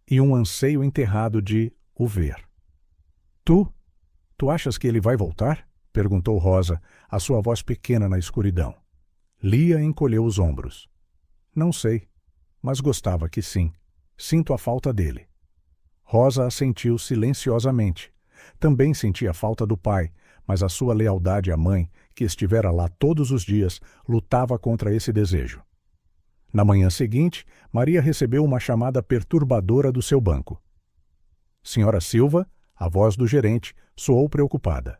E um anseio enterrado de o ver. Tu achas que ele vai voltar? Perguntou Rosa, a sua voz pequena na escuridão. Lia encolheu os ombros. Não sei, mas gostava que sim. Sinto a falta dele. Rosa assentiu silenciosamente. Também sentia a falta do pai, mas a sua lealdade à mãe, que estivera lá todos os dias, lutava contra esse desejo. Na manhã seguinte, Maria recebeu uma chamada perturbadora do seu banco. Senhora Silva, a voz do gerente, soou preocupada.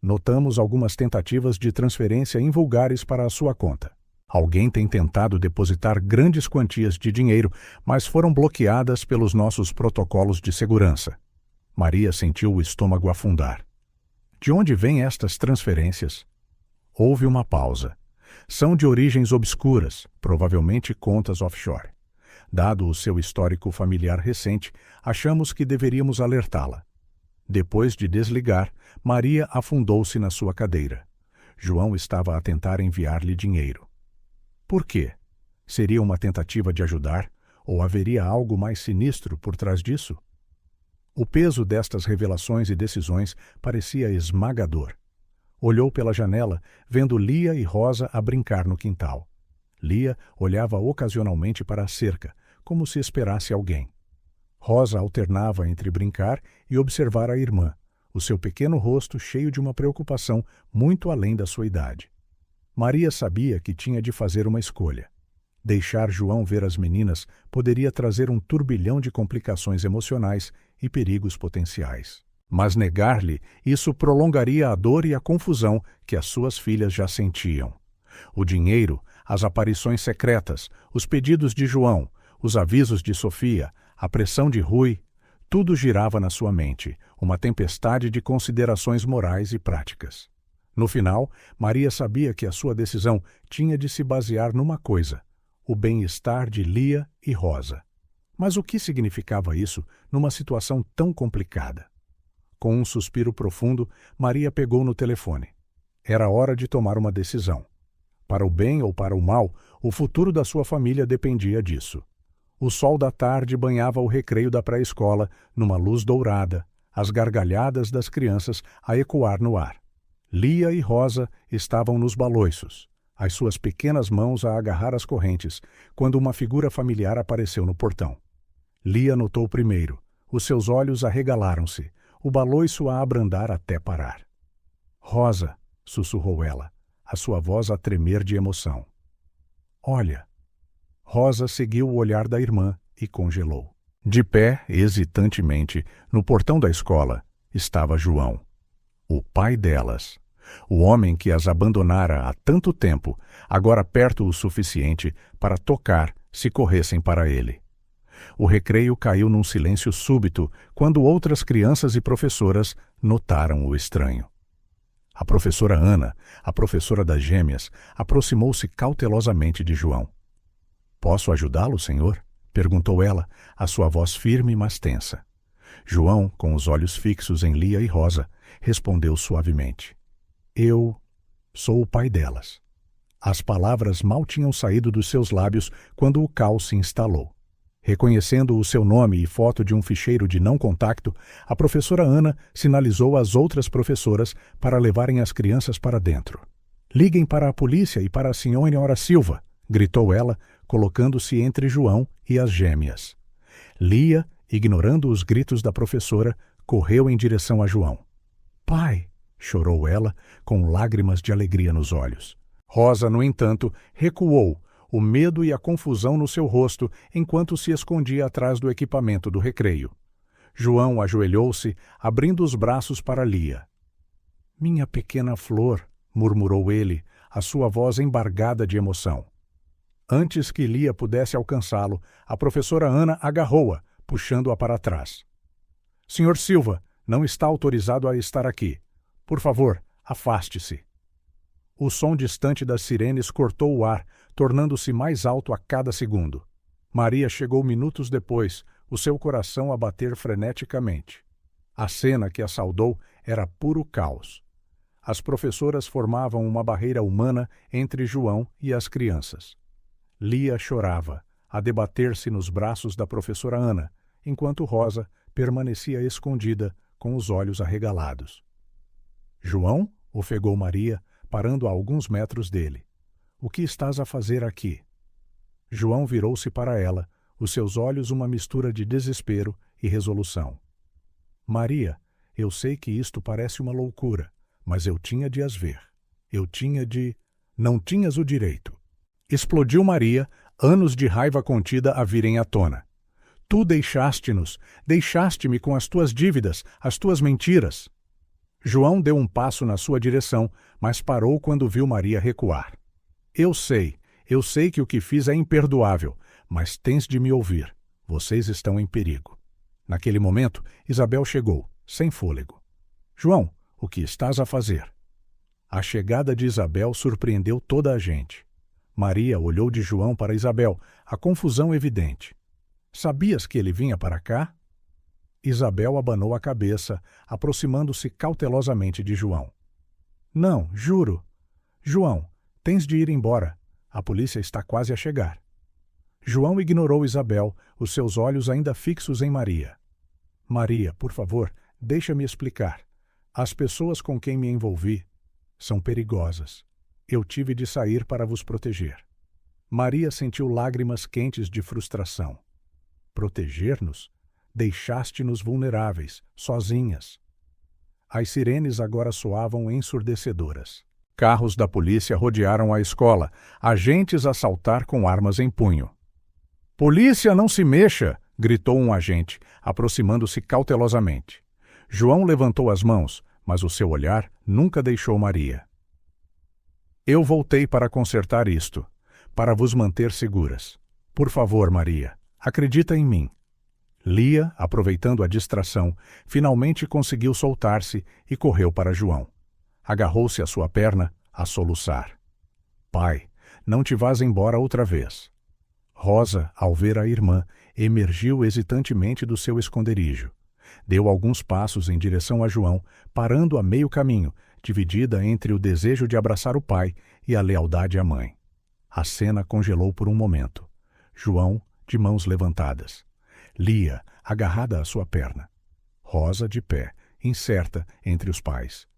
Notamos algumas tentativas de transferência invulgares para a sua conta. Alguém tem tentado depositar grandes quantias de dinheiro, mas foram bloqueadas pelos nossos protocolos de segurança. Maria sentiu o estômago afundar. De onde vêm estas transferências? Houve uma pausa. São de origens obscuras, provavelmente contas offshore. Dado o seu histórico familiar recente, achamos que deveríamos alertá-la. Depois de desligar, Maria afundou-se na sua cadeira. João estava a tentar enviar-lhe dinheiro. Por quê? Seria uma tentativa de ajudar? Ou haveria algo mais sinistro por trás disso? O peso destas revelações e decisões parecia esmagador. Olhou pela janela, vendo Lia e Rosa a brincar no quintal. Lia olhava ocasionalmente para a cerca, como se esperasse alguém. Rosa alternava entre brincar e observar a irmã, o seu pequeno rosto cheio de uma preocupação muito além da sua idade. Maria sabia que tinha de fazer uma escolha. Deixar João ver as meninas poderia trazer um turbilhão de complicações emocionais e perigos potenciais. Mas negar-lhe, isso prolongaria a dor e a confusão que as suas filhas já sentiam. O dinheiro, as aparições secretas, os pedidos de João, os avisos de Sofia, a pressão de Rui, tudo girava na sua mente, uma tempestade de considerações morais e práticas. No final, Maria sabia que a sua decisão tinha de se basear numa coisa: o bem-estar de Lia e Rosa. Mas o que significava isso numa situação tão complicada? Com um suspiro profundo, Maria pegou no telefone. Era hora de tomar uma decisão. Para o bem ou para o mal, o futuro da sua família dependia disso. O sol da tarde banhava o recreio da pré-escola numa luz dourada, as gargalhadas das crianças a ecoar no ar. Lia e Rosa estavam nos baloiços, as suas pequenas mãos a agarrar as correntes, quando uma figura familiar apareceu no portão. Lia notou primeiro. Os seus olhos arregalaram-se, o baloiço a abrandar até parar. Rosa, sussurrou ela, a sua voz a tremer de emoção. Olha. Rosa seguiu o olhar da irmã e congelou. De pé, hesitantemente, no portão da escola, estava João, o pai delas. O homem que as abandonara há tanto tempo, agora perto o suficiente para tocar se corressem para ele. O recreio caiu num silêncio súbito quando outras crianças e professoras notaram o estranho. A professora Ana, a professora das gêmeas, aproximou-se cautelosamente de João. "Posso ajudá-lo, senhor?" perguntou ela, a sua voz firme mas tensa. João, com os olhos fixos em Lia e Rosa, respondeu suavemente. "Eu sou o pai delas." As palavras mal tinham saído dos seus lábios quando o caos se instalou. Reconhecendo o seu nome e foto de um ficheiro de não contacto, a professora Ana sinalizou às outras professoras para levarem as crianças para dentro. "Liguem para a polícia e para a senhora Silva", gritou ela, colocando-se entre João e as gêmeas. Lia, ignorando os gritos da professora, correu em direção a João. "Pai!" chorou ela, com lágrimas de alegria nos olhos. Rosa, no entanto, recuou, o medo e a confusão no seu rosto enquanto se escondia atrás do equipamento do recreio. João ajoelhou-se, abrindo os braços para Lia. "Minha pequena flor", murmurou ele, a sua voz embargada de emoção. Antes que Lia pudesse alcançá-lo, a professora Ana agarrou-a, puxando-a para trás. "Senhor Silva, não está autorizado a estar aqui. Por favor, afaste-se." O som distante das sirenes cortou o ar, tornando-se mais alto a cada segundo. Maria chegou minutos depois, o seu coração a bater freneticamente. A cena que a saudou era puro caos. As professoras formavam uma barreira humana entre João e as crianças. Lia chorava, a debater-se nos braços da professora Ana, enquanto Rosa permanecia escondida, com os olhos arregalados. "João?" ofegou Maria, parando a alguns metros dele. "O que estás a fazer aqui?" João virou-se para ela, os seus olhos uma mistura de desespero e resolução. "Maria, eu sei que isto parece uma loucura, mas eu tinha de as ver. Eu tinha de... Não tinhas o direito." Explodiu Maria, anos de raiva contida a virem à tona. "Tu deixaste-nos, deixaste-me com as tuas dívidas, as tuas mentiras." João deu um passo na sua direção, mas parou quando viu Maria recuar. Eu sei que o que fiz é imperdoável, mas tens de me ouvir. Vocês estão em perigo." Naquele momento, Isabel chegou, sem fôlego. "João, o que estás a fazer?" A chegada de Isabel surpreendeu toda a gente. Maria olhou de João para Isabel, a confusão evidente. "Sabias que ele vinha para cá?" Isabel abanou a cabeça, aproximando-se cautelosamente de João. "Não, juro." "João, tens de ir embora. A polícia está quase a chegar." João ignorou Isabel, os seus olhos ainda fixos em Maria. "Maria, por favor, deixa-me explicar. As pessoas com quem me envolvi são perigosas. Eu tive de sair para vos proteger." Maria sentiu lágrimas quentes de frustração. "Proteger-nos? Deixaste-nos vulneráveis, sozinhas." As sirenes agora soavam ensurdecedoras. Carros da polícia rodearam a escola, agentes a saltar com armas em punho. "Polícia, não se mexa!" gritou um agente, aproximando-se cautelosamente. João levantou as mãos, mas o seu olhar nunca deixou Maria. "Eu voltei para consertar isto, para vos manter seguras. Por favor, Maria, acredita em mim." Lia, aproveitando a distração, finalmente conseguiu soltar-se e correu para João. Agarrou-se à sua perna, a soluçar. "Pai, não te vás embora outra vez." Rosa, ao ver a irmã, emergiu hesitantemente do seu esconderijo. Deu alguns passos em direção a João, parando a meio caminho, dividida entre o desejo de abraçar o pai e a lealdade à mãe. A cena congelou por um momento. João, de mãos levantadas. Lia, agarrada à sua perna. Rosa, de pé, incerta entre os pais.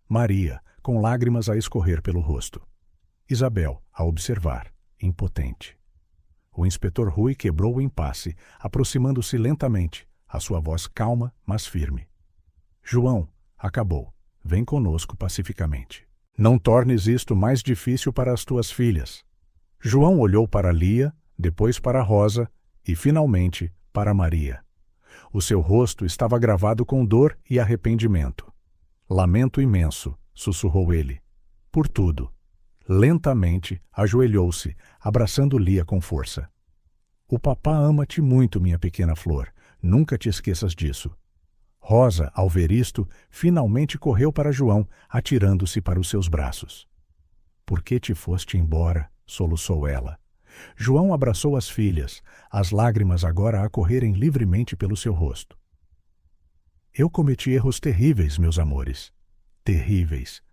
Maria, com lágrimas a escorrer pelo rosto. Isabel, a observar, impotente. O inspetor Rui quebrou o impasse, aproximando-se lentamente, a sua voz calma, mas firme. João, acabou. Vem conosco pacificamente. Não tornes isto mais difícil para as tuas filhas. João olhou para Lia, depois para Rosa e, finalmente, para Maria. O seu rosto estava gravado com dor e arrependimento. Lamento imenso, sussurrou ele. Por tudo. Lentamente, ajoelhou-se, abraçando Lia com força. O papá ama-te muito, minha pequena flor. Nunca te esqueças disso. Rosa, ao ver isto, finalmente correu para João, atirando-se para os seus braços. Por que te foste embora? Soluçou ela. João abraçou as filhas, as lágrimas agora a correrem livremente pelo seu rosto. Eu cometi erros terríveis, meus amores. Terríveis.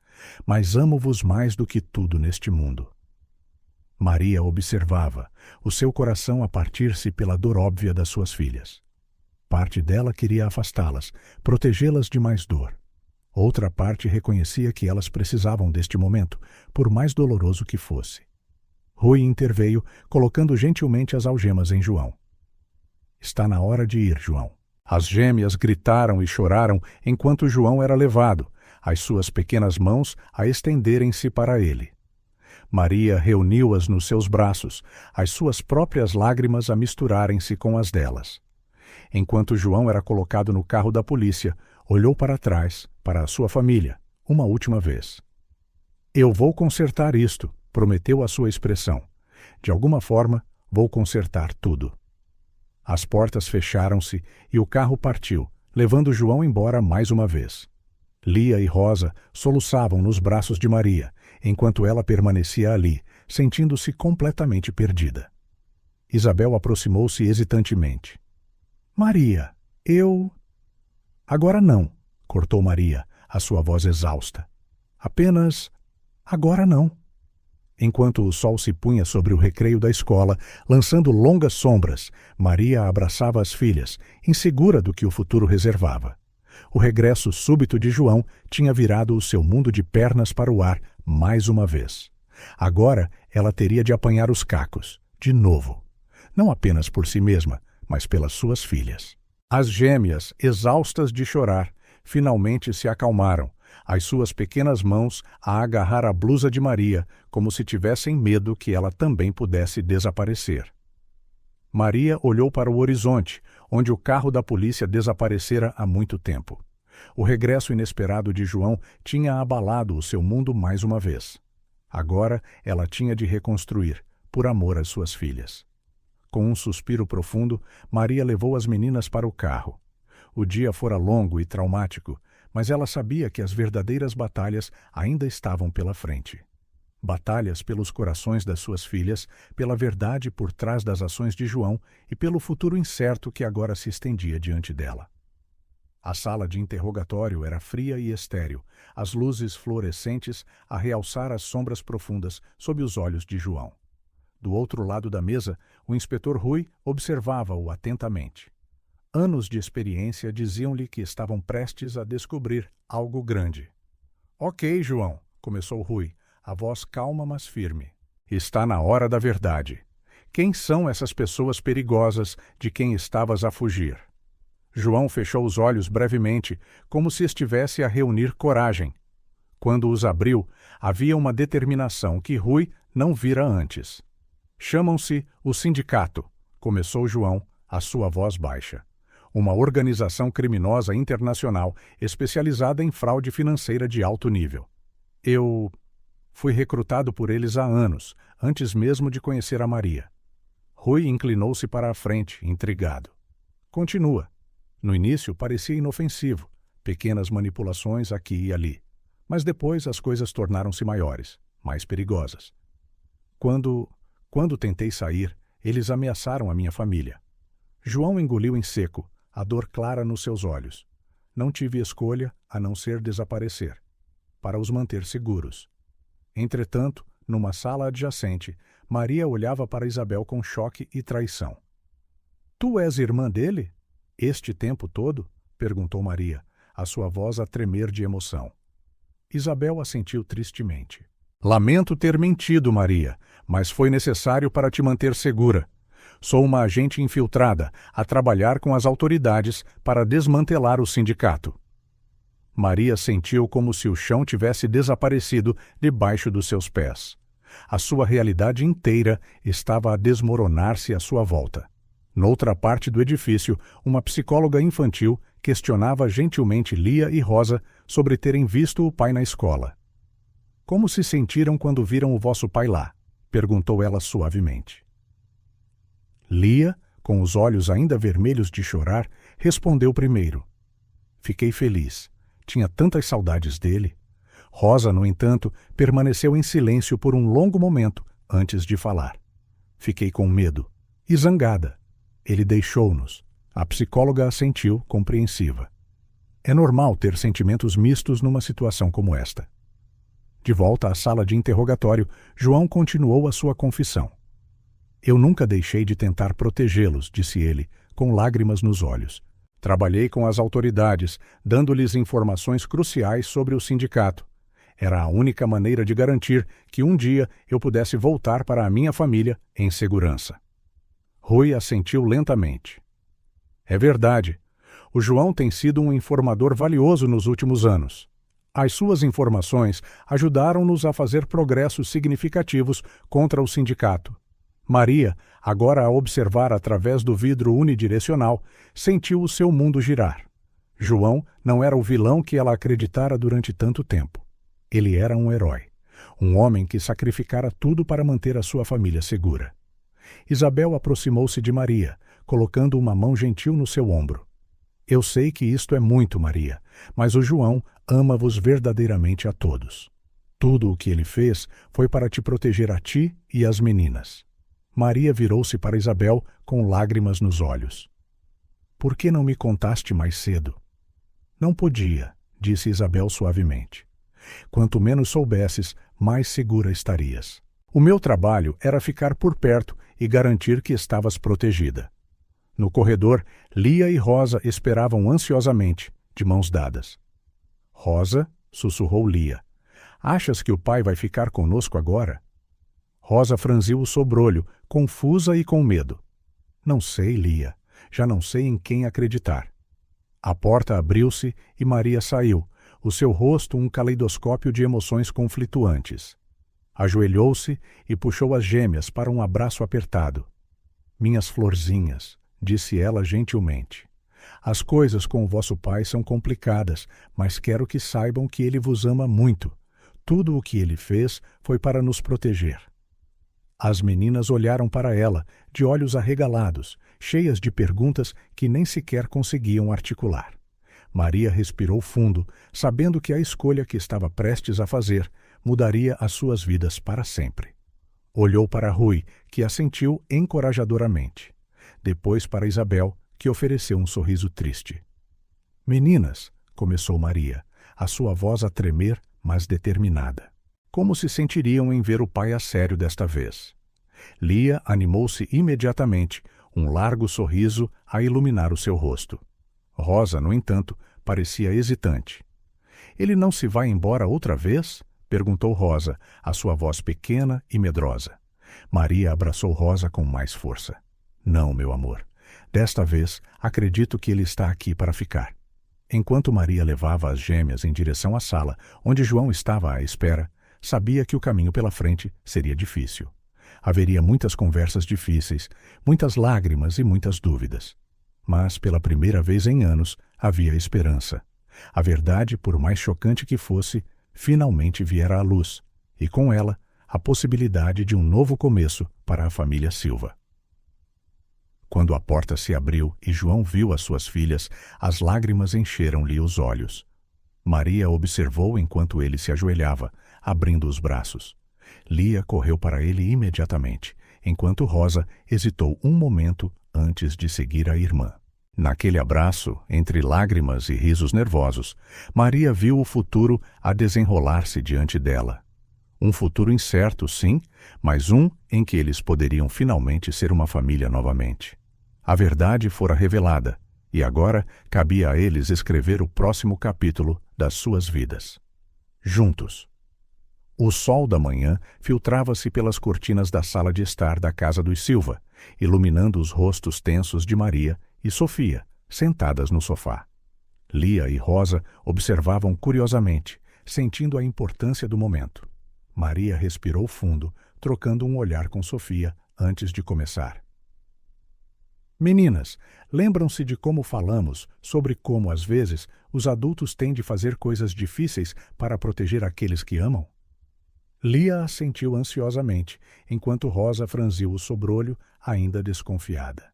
Mas amo-vos mais do que tudo neste mundo. Maria observava, o seu coração a partir-se pela dor óbvia das suas filhas. Parte dela queria afastá-las, protegê-las de mais dor. Outra parte reconhecia que elas precisavam deste momento, por mais doloroso que fosse. Rui interveio, colocando gentilmente as algemas em João. Está na hora de ir, João. As gêmeas gritaram e choraram enquanto João era levado, as suas pequenas mãos a estenderem-se para ele. Maria reuniu-as nos seus braços, as suas próprias lágrimas a misturarem-se com as delas. Enquanto João era colocado no carro da polícia, olhou para trás, para a sua família, uma última vez. Eu vou consertar isto, prometeu a sua expressão. De alguma forma, vou consertar tudo. As portas fecharam-se e o carro partiu, levando João embora mais uma vez. Lia e Rosa soluçavam nos braços de Maria, enquanto ela permanecia ali, sentindo-se completamente perdida. Isabel aproximou-se hesitantemente. Maria, eu... Agora não, cortou Maria, a sua voz exausta. Apenas... agora não. Enquanto o sol se punha sobre o recreio da escola, lançando longas sombras, Maria abraçava as filhas, insegura do que o futuro reservava. O regresso súbito de João tinha virado o seu mundo de pernas para o ar mais uma vez. Agora ela teria de apanhar os cacos, de novo. Não apenas por si mesma, mas pelas suas filhas. As gêmeas, exaustas de chorar, finalmente se acalmaram, as suas pequenas mãos a agarrar a blusa de Maria, como se tivessem medo que ela também pudesse desaparecer. Maria olhou para o horizonte, onde o carro da polícia desaparecera há muito tempo. O regresso inesperado de João tinha abalado o seu mundo mais uma vez. Agora ela tinha de reconstruir, por amor às suas filhas. Com um suspiro profundo, Maria levou as meninas para o carro. O dia fora longo e traumático, mas ela sabia que as verdadeiras batalhas ainda estavam pela frente. Batalhas pelos corações das suas filhas, pela verdade por trás das ações de João e pelo futuro incerto que agora se estendia diante dela. A sala de interrogatório era fria e estéril, as luzes fluorescentes a realçar as sombras profundas sob os olhos de João. Do outro lado da mesa, o inspetor Rui observava-o atentamente. Anos de experiência diziam-lhe que estavam prestes a descobrir algo grande. Ok, João, começou Rui, a voz calma mas firme. Está na hora da verdade. Quem são essas pessoas perigosas de quem estavas a fugir? João fechou os olhos brevemente, como se estivesse a reunir coragem. Quando os abriu, havia uma determinação que Rui não vira antes. Chamam-se o Sindicato, começou João, a sua voz baixa. Uma organização criminosa internacional especializada em fraude financeira de alto nível. Eu fui recrutado por eles há anos, antes mesmo de conhecer a Maria. Rui inclinou-se para a frente, intrigado. Continua. No início parecia inofensivo, pequenas manipulações aqui e ali. Mas depois as coisas tornaram-se maiores, mais perigosas. Quando tentei sair, Eles ameaçaram a minha família. João engoliu em seco, a dor clara nos seus olhos. Não tive escolha a não ser desaparecer, para os manter seguros. Entretanto, numa sala adjacente, Maria olhava para Isabel com choque e traição. — Tu és irmã dele? Este tempo todo? Perguntou Maria, a sua voz a tremer de emoção. Isabel assentiu tristemente. — Lamento ter mentido, Maria, mas foi necessário para te manter segura. Sou uma agente infiltrada a trabalhar com as autoridades para desmantelar o sindicato. Maria sentiu como se o chão tivesse desaparecido debaixo dos seus pés. A sua realidade inteira estava a desmoronar-se à sua volta. Noutra parte do edifício, uma psicóloga infantil questionava gentilmente Lia e Rosa sobre terem visto o pai na escola. — Como se sentiram quando viram o vosso pai lá? Perguntou ela suavemente. Lia, com os olhos ainda vermelhos de chorar, respondeu primeiro. — Fiquei feliz. Tinha tantas saudades dele. Rosa, no entanto, permaneceu em silêncio por um longo momento antes de falar. Fiquei com medo e zangada. Ele deixou-nos. A psicóloga assentiu, compreensiva. É normal ter sentimentos mistos numa situação como esta. De volta à sala de interrogatório, João continuou a sua confissão. Eu nunca deixei de tentar protegê-los, disse ele, com lágrimas nos olhos. Trabalhei com as autoridades, dando-lhes informações cruciais sobre o sindicato. Era a única maneira de garantir que um dia eu pudesse voltar para a minha família em segurança. Rui assentiu lentamente. É verdade. O João tem sido um informador valioso nos últimos anos. As suas informações ajudaram-nos a fazer progressos significativos contra o sindicato. Maria, agora a observar através do vidro unidirecional, sentiu o seu mundo girar. João não era o vilão que ela acreditara durante tanto tempo. Ele era um herói, um homem que sacrificara tudo para manter a sua família segura. Isabel aproximou-se de Maria, colocando uma mão gentil no seu ombro. Eu sei que isto é muito, Maria, mas o João ama-vos verdadeiramente a todos. Tudo o que ele fez foi para te proteger a ti e às meninas. Maria virou-se para Isabel com lágrimas nos olhos. Por que não me contaste mais cedo? Não podia, disse Isabel suavemente. Quanto menos soubesses, mais segura estarias. O meu trabalho era ficar por perto e garantir que estavas protegida. No corredor, Lia e Rosa esperavam ansiosamente, de mãos dadas. Rosa, sussurrou Lia. Achas que o pai vai ficar conosco agora? Rosa franziu o sobrolho, confusa e com medo. Não sei, Lia. Já não sei em quem acreditar. A porta abriu-se e Maria saiu, o seu rosto um caleidoscópio de emoções conflituantes. Ajoelhou-se e puxou as gêmeas para um abraço apertado. Minhas florzinhas, disse ela gentilmente. As coisas com o vosso pai são complicadas, mas quero que saibam que ele vos ama muito. Tudo o que ele fez foi para nos proteger. As meninas olharam para ela, de olhos arregalados, cheias de perguntas que nem sequer conseguiam articular. Maria respirou fundo, sabendo que a escolha que estava prestes a fazer mudaria as suas vidas para sempre. Olhou para Rui, que assentiu encorajadoramente. Depois para Isabel, que ofereceu um sorriso triste. — Meninas, começou Maria, a sua voz a tremer, mas determinada. Como se sentiriam em ver o pai a sério desta vez? Lia animou-se imediatamente, um largo sorriso a iluminar o seu rosto. Rosa, no entanto, parecia hesitante. — Ele não se vai embora outra vez? Perguntou Rosa, a sua voz pequena e medrosa. Maria abraçou Rosa com mais força. — Não, meu amor. Desta vez, acredito que ele está aqui para ficar. Enquanto Maria levava as gêmeas em direção à sala, onde João estava à espera, sabia que o caminho pela frente seria difícil. Haveria muitas conversas difíceis, muitas lágrimas e muitas dúvidas. Mas, pela primeira vez em anos, havia esperança. A verdade, por mais chocante que fosse, finalmente viera à luz, e com ela, a possibilidade de um novo começo para a família Silva. Quando a porta se abriu e João viu as suas filhas, as lágrimas encheram-lhe os olhos. Maria observou enquanto ele se ajoelhava, abrindo os braços. Lia correu para ele imediatamente, enquanto Rosa hesitou um momento antes de seguir a irmã. Naquele abraço, entre lágrimas e risos nervosos, Maria viu o futuro a desenrolar-se diante dela. Um futuro incerto, sim, mas um em que eles poderiam finalmente ser uma família novamente. A verdade fora revelada, e agora cabia a eles escrever o próximo capítulo das suas vidas. Juntos. O sol da manhã filtrava-se pelas cortinas da sala de estar da casa dos Silva, iluminando os rostos tensos de Maria e Sofia, sentadas no sofá. Lia e Rosa observavam curiosamente, sentindo a importância do momento. Maria respirou fundo, trocando um olhar com Sofia antes de começar. Meninas, lembram-se de como falamos sobre como, às vezes, os adultos têm de fazer coisas difíceis para proteger aqueles que amam? Lia assentiu ansiosamente, enquanto Rosa franziu o sobrolho, ainda desconfiada.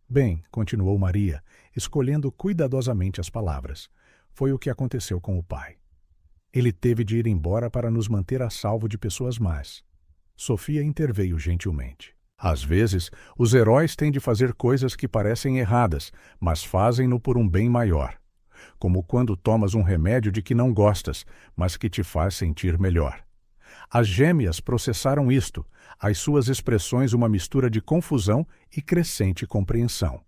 Bem, continuou Maria, escolhendo cuidadosamente as palavras. Foi o que aconteceu com o pai. Ele teve de ir embora para nos manter a salvo de pessoas más. Sofia interveio gentilmente. Às vezes, os heróis têm de fazer coisas que parecem erradas, mas fazem-no por um bem maior. Como quando tomas um remédio de que não gostas, mas que te faz sentir melhor. As gêmeas processaram isto, as suas expressões uma mistura de confusão e crescente compreensão.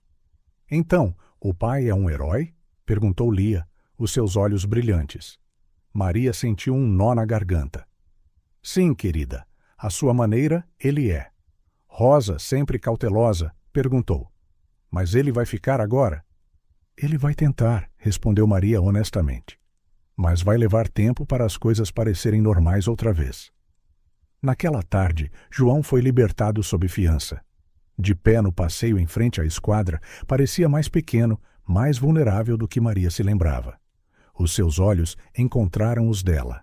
Então, o pai é um herói? Perguntou Lia, os seus olhos brilhantes. Maria sentiu um nó na garganta. Sim, querida, à sua maneira, ele é. Rosa, sempre cautelosa, perguntou. Mas ele vai ficar agora? Ele vai tentar, respondeu Maria honestamente. Mas vai levar tempo para as coisas parecerem normais outra vez. Naquela tarde, João foi libertado sob fiança. De pé no passeio em frente à esquadra, parecia mais pequeno, mais vulnerável do que Maria se lembrava. Os seus olhos encontraram os dela.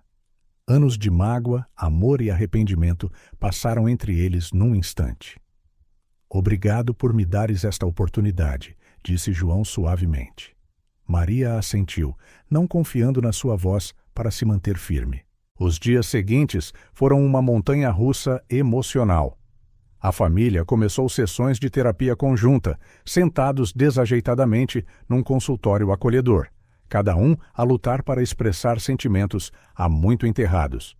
Anos de mágoa, amor e arrependimento passaram entre eles num instante. Obrigado por me dares esta oportunidade, disse João suavemente. Maria assentiu, não confiando na sua voz para se manter firme. Os dias seguintes foram uma montanha-russa emocional. A família começou sessões de terapia conjunta, sentados desajeitadamente num consultório acolhedor, cada um a lutar para expressar sentimentos há muito enterrados.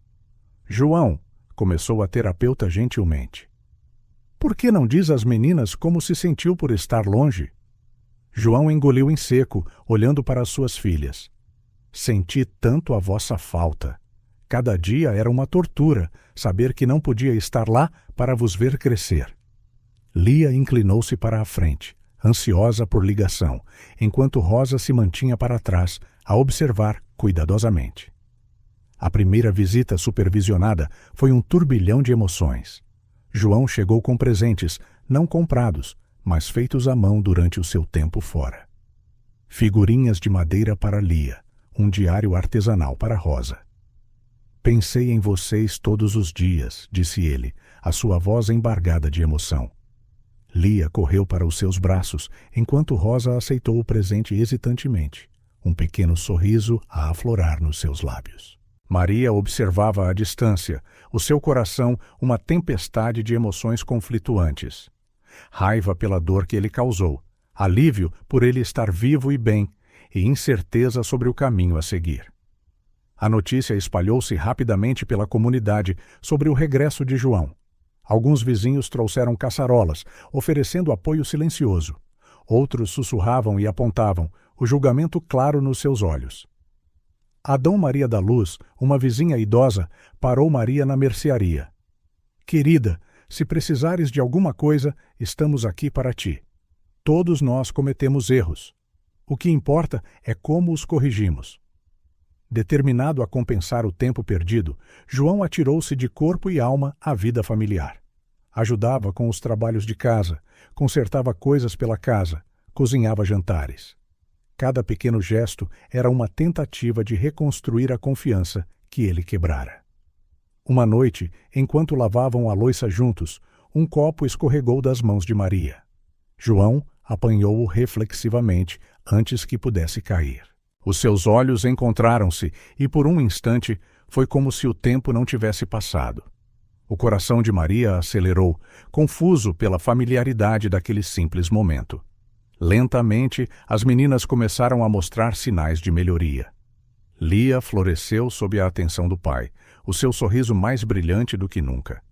João, começou a terapeuta gentilmente. Por que não diz às meninas como se sentiu por estar longe? João engoliu em seco, olhando para as suas filhas. Senti tanto a vossa falta. Cada dia era uma tortura, saber que não podia estar lá para vos ver crescer. Lia inclinou-se para a frente, ansiosa por ligação, enquanto Rosa se mantinha para trás, a observar cuidadosamente. A primeira visita supervisionada foi um turbilhão de emoções. João chegou com presentes, não comprados, mas feitos à mão durante o seu tempo fora. Figurinhas de madeira para Lia, um diário artesanal para Rosa. Pensei em vocês todos os dias, disse ele, a sua voz embargada de emoção. Lia correu para os seus braços, enquanto Rosa aceitou o presente hesitantemente, um pequeno sorriso a aflorar nos seus lábios. Maria observava à distância, o seu coração uma tempestade de emoções conflituantes. Raiva pela dor que ele causou, alívio por ele estar vivo e bem, e incerteza sobre o caminho a seguir. A notícia espalhou-se rapidamente pela comunidade sobre o regresso de João. Alguns vizinhos trouxeram caçarolas, oferecendo apoio silencioso. Outros sussurravam e apontavam, o julgamento claro nos seus olhos. Adão Maria da Luz, uma vizinha idosa, parou Maria na mercearia. Querida, se precisares de alguma coisa, estamos aqui para ti. Todos nós cometemos erros. O que importa é como os corrigimos. Determinado a compensar o tempo perdido, João atirou-se de corpo e alma à vida familiar. Ajudava com os trabalhos de casa, consertava coisas pela casa, cozinhava jantares. Cada pequeno gesto era uma tentativa de reconstruir a confiança que ele quebrara. Uma noite, enquanto lavavam a louça juntos, um copo escorregou das mãos de Maria. João apanhou-o reflexivamente antes que pudesse cair. Os seus olhos encontraram-se e, por um instante, foi como se o tempo não tivesse passado. O coração de Maria acelerou, confuso pela familiaridade daquele simples momento. Lentamente, as meninas começaram a mostrar sinais de melhoria. Lia floresceu sob a atenção do pai, o seu sorriso mais brilhante do que nunca.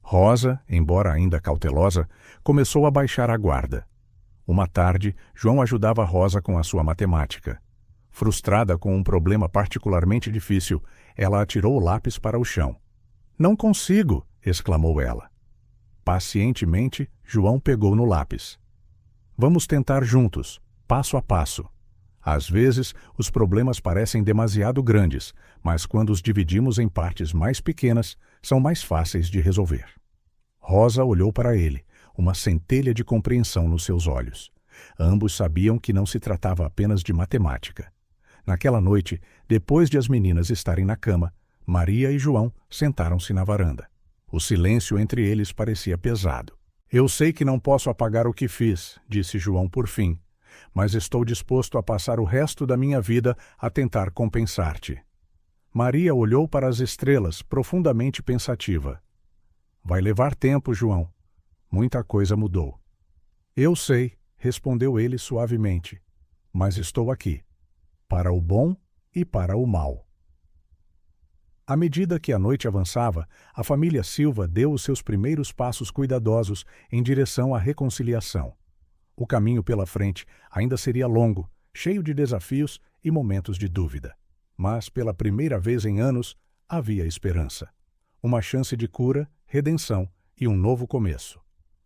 Rosa, embora ainda cautelosa, começou a baixar a guarda. Uma tarde, João ajudava Rosa com a sua matemática. Frustrada com um problema particularmente difícil, ela atirou o lápis para o chão. "Não consigo!" exclamou ela. Pacientemente, João pegou no lápis. "Vamos tentar juntos, passo a passo. Às vezes, os problemas parecem demasiado grandes, mas quando os dividimos em partes mais pequenas, são mais fáceis de resolver." Rosa olhou para ele, uma centelha de compreensão nos seus olhos. Ambos sabiam que não se tratava apenas de matemática. Naquela noite, depois de as meninas estarem na cama, Maria e João sentaram-se na varanda. O silêncio entre eles parecia pesado. "Eu sei que não posso apagar o que fiz", disse João por fim, "mas estou disposto a passar o resto da minha vida a tentar compensar-te." Maria olhou para as estrelas, profundamente pensativa. "Vai levar tempo, João. Muita coisa mudou." "Eu sei", respondeu ele suavemente, "mas estou aqui, para o bom e para o mal." À medida que a noite avançava, a família Silva deu os seus primeiros passos cuidadosos em direção à reconciliação. O caminho pela frente ainda seria longo, cheio de desafios e momentos de dúvida. Mas, pela primeira vez em anos, havia esperança. Uma chance de cura, redenção e um novo começo.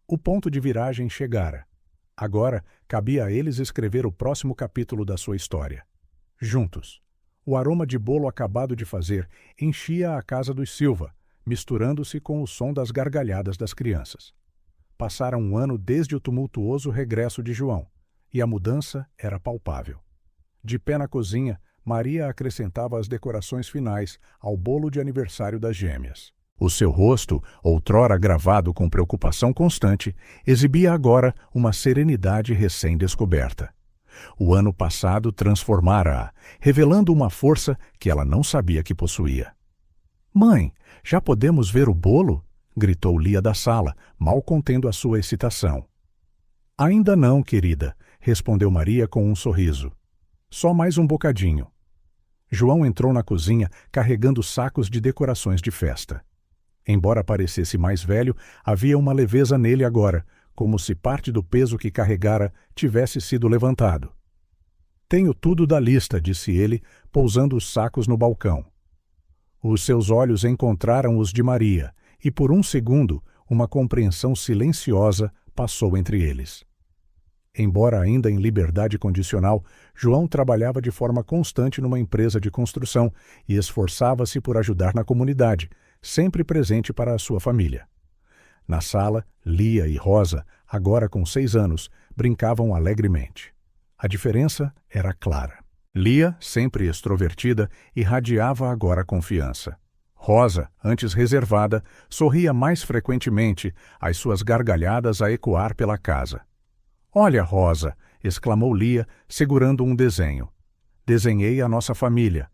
O ponto de viragem chegara. Agora, cabia a eles escrever o próximo capítulo da sua história. Juntos. O aroma de bolo acabado de fazer enchia a casa dos Silva, misturando-se com o som das gargalhadas das crianças. Passara um ano desde o tumultuoso regresso de João, e a mudança era palpável. De pé na cozinha, Maria acrescentava as decorações finais ao bolo de aniversário das gêmeas. O seu rosto, outrora gravado com preocupação constante, exibia agora uma serenidade recém-descoberta. O ano passado transformara-a, revelando uma força que ela não sabia que possuía. "Mãe, já podemos ver o bolo?" gritou Lia da sala, mal contendo a sua excitação. "Ainda não, querida", respondeu Maria com um sorriso. "Só mais um bocadinho." João entrou na cozinha carregando sacos de decorações de festa. Embora parecesse mais velho, havia uma leveza nele agora, como se parte do peso que carregara tivesse sido levantado. "Tenho tudo da lista", disse ele, pousando os sacos no balcão. Os seus olhos encontraram os de Maria, e por um segundo uma compreensão silenciosa passou entre eles. Embora ainda em liberdade condicional, João trabalhava de forma constante numa empresa de construção e esforçava-se por ajudar na comunidade, sempre presente para a sua família. Na sala, Lia e Rosa, agora com 6 anos, brincavam alegremente. A diferença era clara. Lia, sempre extrovertida, irradiava agora confiança. Rosa, antes reservada, sorria mais frequentemente, as suas gargalhadas a ecoar pela casa. "Olha, Rosa", exclamou Lia, segurando um desenho. "Desenhei a nossa família."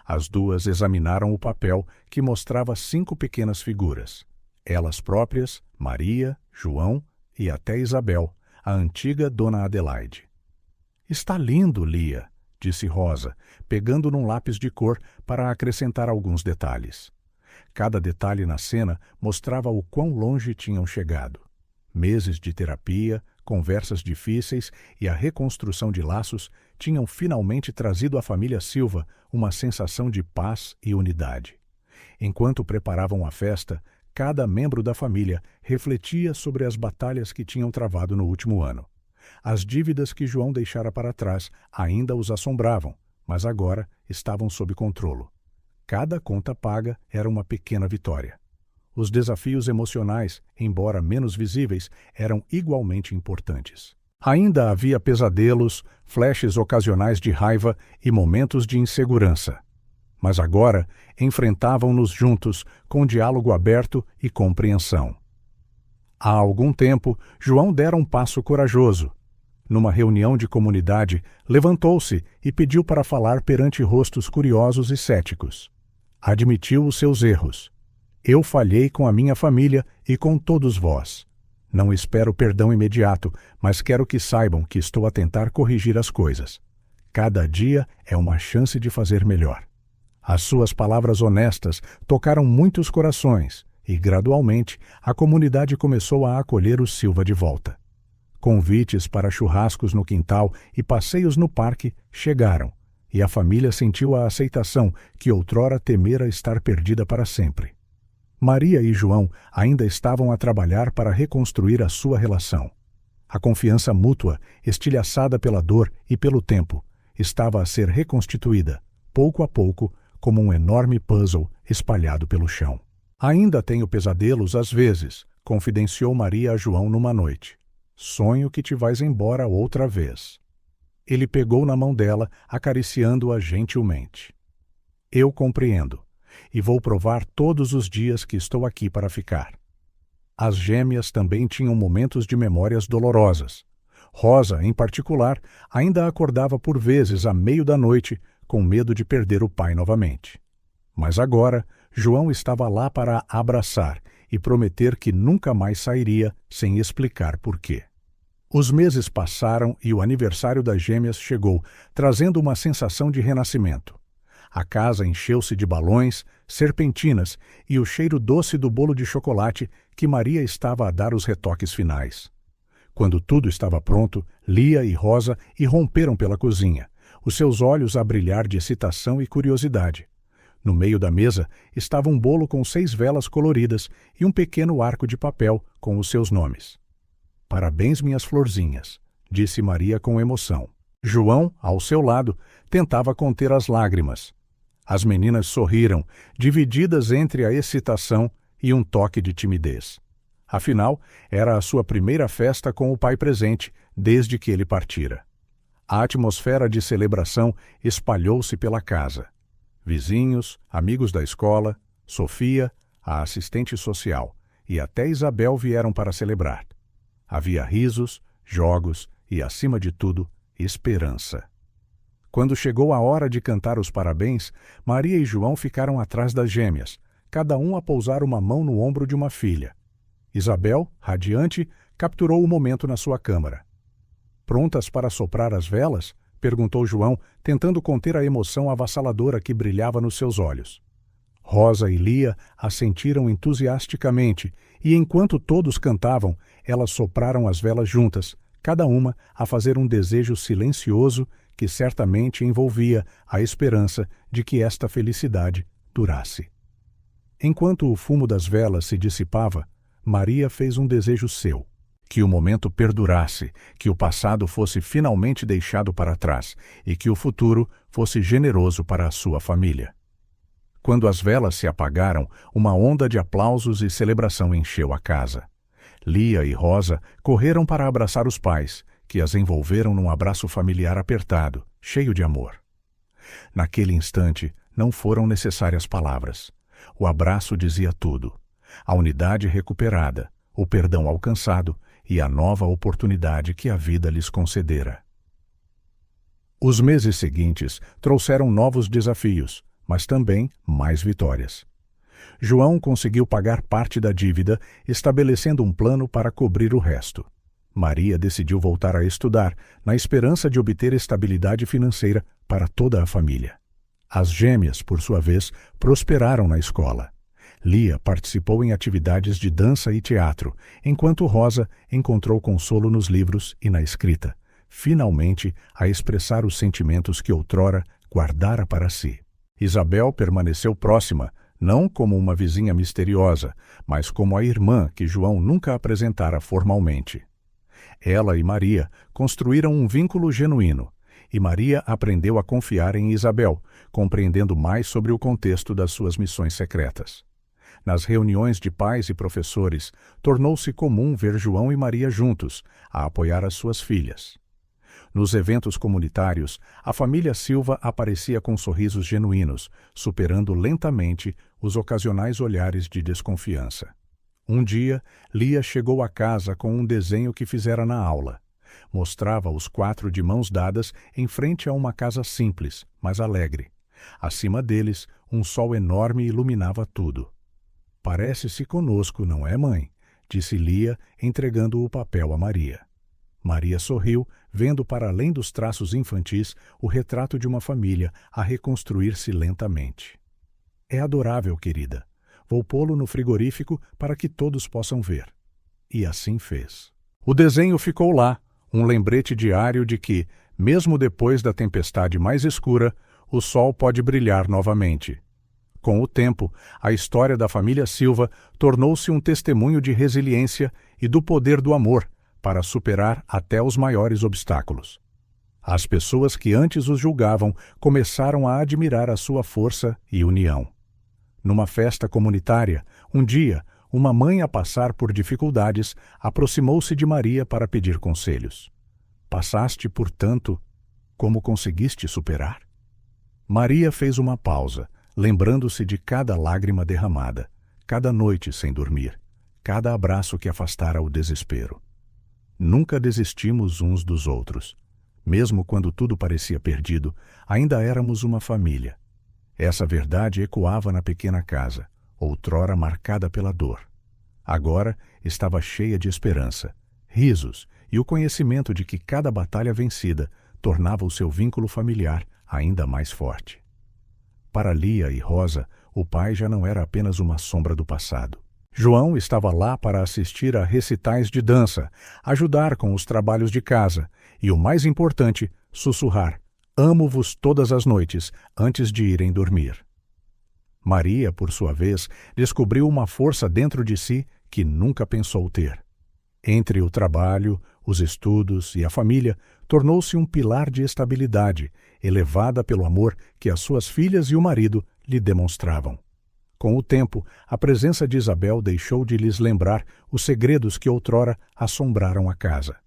As duas examinaram o papel, que mostrava 5 pequenas figuras. Elas próprias, Maria, João e até Isabel, a antiga Dona Adelaide. "Está lindo, Lia", disse Rosa, pegando num lápis de cor para acrescentar alguns detalhes. Cada detalhe na cena mostrava o quão longe tinham chegado. Meses de terapia, conversas difíceis e a reconstrução de laços tinham finalmente trazido à família Silva uma sensação de paz e unidade. Enquanto preparavam a festa, cada membro da família refletia sobre as batalhas que tinham travado no último ano. As dívidas que João deixara para trás ainda os assombravam, mas agora estavam sob controle. Cada conta paga era uma pequena vitória. Os desafios emocionais, embora menos visíveis, eram igualmente importantes. Ainda havia pesadelos, flashes ocasionais de raiva e momentos de insegurança. Mas agora enfrentavam-nos juntos, com diálogo aberto e compreensão. Há algum tempo, João dera um passo corajoso. Numa reunião de comunidade, levantou-se e pediu para falar perante rostos curiosos e céticos. Admitiu os seus erros. Eu falhei com a minha família e com todos vós. Não espero perdão imediato, mas quero que saibam que estou a tentar corrigir as coisas. Cada dia é uma chance de fazer melhor. As suas palavras honestas tocaram muitos corações e, gradualmente, a comunidade começou a acolher o Silva de volta. Convites para churrascos no quintal e passeios no parque chegaram, e a família sentiu a aceitação que outrora temera estar perdida para sempre. Maria e João ainda estavam a trabalhar para reconstruir a sua relação. A confiança mútua, estilhaçada pela dor e pelo tempo, estava a ser reconstituída, pouco a pouco, como um enorme puzzle espalhado pelo chão. Ainda tenho pesadelos às vezes, confidenciou Maria a João numa noite. Sonho que te vais embora outra vez. Ele pegou na mão dela, acariciando-a gentilmente. Eu compreendo, e vou provar todos os dias que estou aqui para ficar. As gêmeas também tinham momentos de memórias dolorosas. Rosa, em particular, ainda acordava por vezes à meio da noite, com medo de perder o pai novamente. Mas agora, João estava lá para a abraçar e prometer que nunca mais sairia sem explicar por quê. Os meses passaram e o aniversário das gêmeas chegou, trazendo uma sensação de renascimento. A casa encheu-se de balões, serpentinas e o cheiro doce do bolo de chocolate que Maria estava a dar os retoques finais. Quando tudo estava pronto, Lia e Rosa irromperam pela cozinha, os seus olhos a brilhar de excitação e curiosidade. No meio da mesa estava um bolo com 6 velas coloridas e um pequeno arco de papel com os seus nomes. Parabéns, minhas florzinhas, disse Maria com emoção. João, ao seu lado, tentava conter as lágrimas. As meninas sorriram, divididas entre a excitação e um toque de timidez. Afinal, era a sua primeira festa com o pai presente desde que ele partira. A atmosfera de celebração espalhou-se pela casa. Vizinhos, amigos da escola, Sofia, a assistente social, e até Isabel vieram para celebrar. Havia risos, jogos e, acima de tudo, esperança. Quando chegou a hora de cantar os parabéns, Maria e João ficaram atrás das gêmeas, cada um a pousar uma mão no ombro de uma filha. Isabel, radiante, capturou o momento na sua câmara. Prontas para soprar as velas? Perguntou João, tentando conter a emoção avassaladora que brilhava nos seus olhos. Rosa e Lia assentiram entusiasticamente, e enquanto todos cantavam, elas sopraram as velas juntas, cada uma a fazer um desejo silencioso que certamente envolvia a esperança de que esta felicidade durasse. Enquanto o fumo das velas se dissipava, Maria fez um desejo seu, que o momento perdurasse, que o passado fosse finalmente deixado para trás e que o futuro fosse generoso para a sua família. Quando as velas se apagaram, uma onda de aplausos e celebração encheu a casa. Lia e Rosa correram para abraçar os pais, que as envolveram num abraço familiar apertado, cheio de amor. Naquele instante, não foram necessárias palavras. O abraço dizia tudo. A unidade recuperada, o perdão alcançado e a nova oportunidade que a vida lhes concedera. Os meses seguintes trouxeram novos desafios, mas também mais vitórias. João conseguiu pagar parte da dívida, estabelecendo um plano para cobrir o resto. Maria decidiu voltar a estudar, na esperança de obter estabilidade financeira para toda a família. As gêmeas, por sua vez, prosperaram na escola. Lia participou em atividades de dança e teatro, enquanto Rosa encontrou consolo nos livros e na escrita, finalmente a expressar os sentimentos que outrora guardara para si. Isabel permaneceu próxima, não como uma vizinha misteriosa, mas como a irmã que João nunca apresentara formalmente. Ela e Maria construíram um vínculo genuíno, e Maria aprendeu a confiar em Isabel, compreendendo mais sobre o contexto das suas missões secretas. Nas reuniões de pais e professores, tornou-se comum ver João e Maria juntos, a apoiar as suas filhas. Nos eventos comunitários, a família Silva aparecia com sorrisos genuínos, superando lentamente os ocasionais olhares de desconfiança. Um dia, Lia chegou à casa com um desenho que fizera na aula. Mostrava os 4 de mãos dadas em frente a uma casa simples, mas alegre. Acima deles, um sol enorme iluminava tudo. Parece-se conosco, não é, mãe? Disse Lia, entregando o papel a Maria. Maria sorriu, vendo para além dos traços infantis o retrato de uma família a reconstruir-se lentamente. É adorável, querida. Vou pô-lo no frigorífico para que todos possam ver. E assim fez. O desenho ficou lá, um lembrete diário de que, mesmo depois da tempestade mais escura, o sol pode brilhar novamente. Com o tempo, a história da família Silva tornou-se um testemunho de resiliência e do poder do amor para superar até os maiores obstáculos. As pessoas que antes os julgavam começaram a admirar a sua força e união. Numa festa comunitária, um dia, uma mãe a passar por dificuldades aproximou-se de Maria para pedir conselhos. Passaste por tanto, como conseguiste superar? Maria fez uma pausa, lembrando-se de cada lágrima derramada, cada noite sem dormir, cada abraço que afastara o desespero. Nunca desistimos uns dos outros. Mesmo quando tudo parecia perdido, ainda éramos uma família. Essa verdade ecoava na pequena casa, outrora marcada pela dor. Agora estava cheia de esperança, risos e o conhecimento de que cada batalha vencida tornava o seu vínculo familiar ainda mais forte. Para Lia e Rosa, o pai já não era apenas uma sombra do passado. João estava lá para assistir a recitais de dança, ajudar com os trabalhos de casa e, o mais importante, sussurrar: "Amo-vos todas as noites", antes de irem dormir. Maria, por sua vez, descobriu uma força dentro de si que nunca pensou ter. Entre o trabalho, os estudos e a família, tornou-se um pilar de estabilidade, elevada pelo amor que as suas filhas e o marido lhe demonstravam. Com o tempo, a presença de Isabel deixou de lhes lembrar os segredos que outrora assombraram a casa.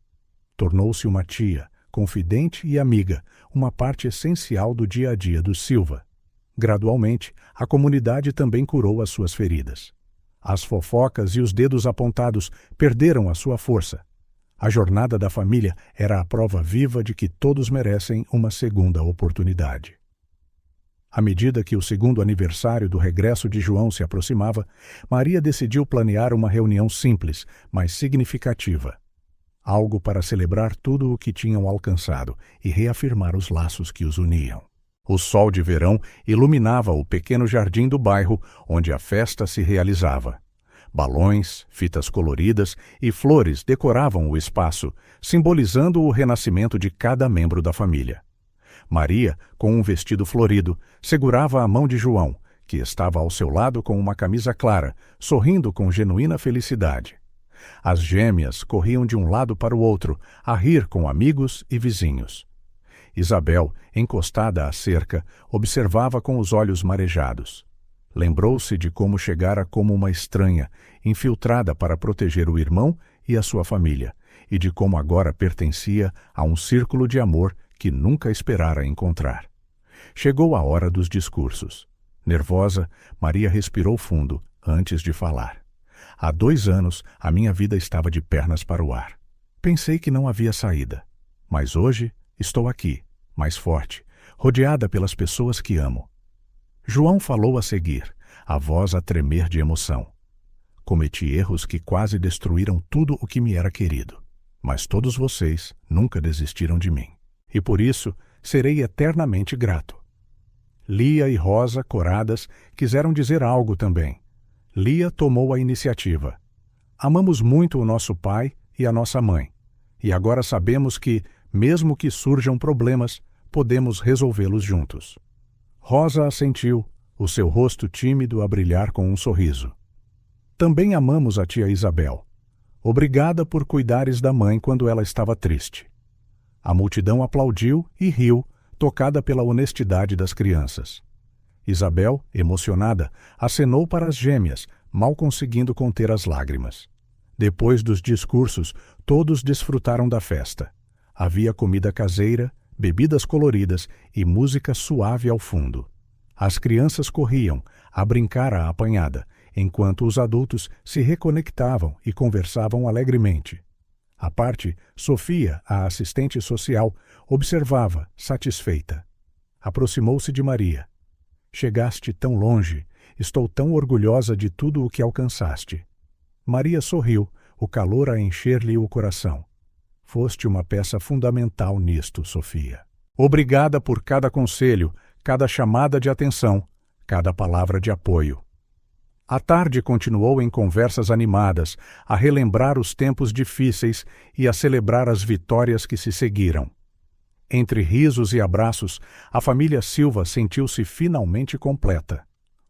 Tornou-se uma tia, confidente e amiga, uma parte essencial do dia a dia dos Silva. Gradualmente, a comunidade também curou as suas feridas. As fofocas e os dedos apontados perderam a sua força. A jornada da família era a prova viva de que todos merecem uma segunda oportunidade. À medida que o segundo aniversário do regresso de João se aproximava, Maria decidiu planear uma reunião simples, mas significativa. Algo para celebrar tudo o que tinham alcançado e reafirmar os laços que os uniam. O sol de verão iluminava o pequeno jardim do bairro onde a festa se realizava. Balões, fitas coloridas e flores decoravam o espaço, simbolizando o renascimento de cada membro da família. Maria, com um vestido florido, segurava a mão de João, que estava ao seu lado com uma camisa clara, sorrindo com genuína felicidade. As gêmeas corriam de um lado para o outro, a rir com amigos e vizinhos. Isabel, encostada à cerca, observava com os olhos marejados. Lembrou-se de como chegara como uma estranha, infiltrada para proteger o irmão e a sua família, e de como agora pertencia a um círculo de amor que nunca esperara encontrar. Chegou a hora dos discursos. Nervosa, Maria respirou fundo antes de falar. Há 2 anos, a minha vida estava de pernas para o ar. Pensei que não havia saída. Mas hoje, estou aqui, mais forte, rodeada pelas pessoas que amo. João falou a seguir, a voz a tremer de emoção. Cometi erros que quase destruíram tudo o que me era querido. Mas todos vocês nunca desistiram de mim. E por isso, serei eternamente grato. Lia e Rosa, coradas, quiseram dizer algo também. Lia tomou a iniciativa. Amamos muito o nosso pai e a nossa mãe. E agora sabemos que, mesmo que surjam problemas, podemos resolvê-los juntos. Rosa assentiu, o seu rosto tímido a brilhar com um sorriso. Também amamos a tia Isabel. Obrigada por cuidares da mãe quando ela estava triste. A multidão aplaudiu e riu, tocada pela honestidade das crianças. Isabel, emocionada, acenou para as gêmeas, mal conseguindo conter as lágrimas. Depois dos discursos, todos desfrutaram da festa. Havia comida caseira, bebidas coloridas e música suave ao fundo. As crianças corriam, a brincar à apanhada, enquanto os adultos se reconectavam e conversavam alegremente. À parte, Sofia, a assistente social, observava, satisfeita. Aproximou-se de Maria. Chegaste tão longe. Estou tão orgulhosa de tudo o que alcançaste. Maria sorriu, o calor a encher-lhe o coração. Foste uma peça fundamental nisto, Sofia. Obrigada por cada conselho, cada chamada de atenção, cada palavra de apoio. A tarde continuou em conversas animadas, a relembrar os tempos difíceis e a celebrar as vitórias que se seguiram. Entre risos e abraços, a família Silva sentiu-se finalmente completa.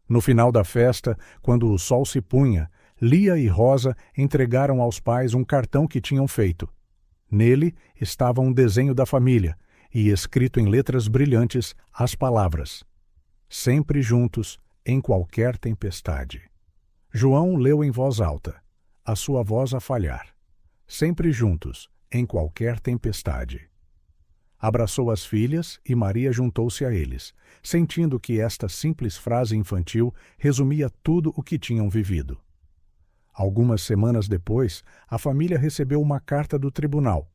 No final da festa, quando o sol se punha, Lia e Rosa entregaram aos pais um cartão que tinham feito. Nele estava um desenho da família e, escrito em letras brilhantes, as palavras: sempre juntos, em qualquer tempestade. João leu em voz alta, a sua voz a falhar. Sempre juntos, em qualquer tempestade. Abraçou as filhas e Maria juntou-se a eles, sentindo que esta simples frase infantil resumia tudo o que tinham vivido. Algumas semanas depois, a família recebeu uma carta do tribunal.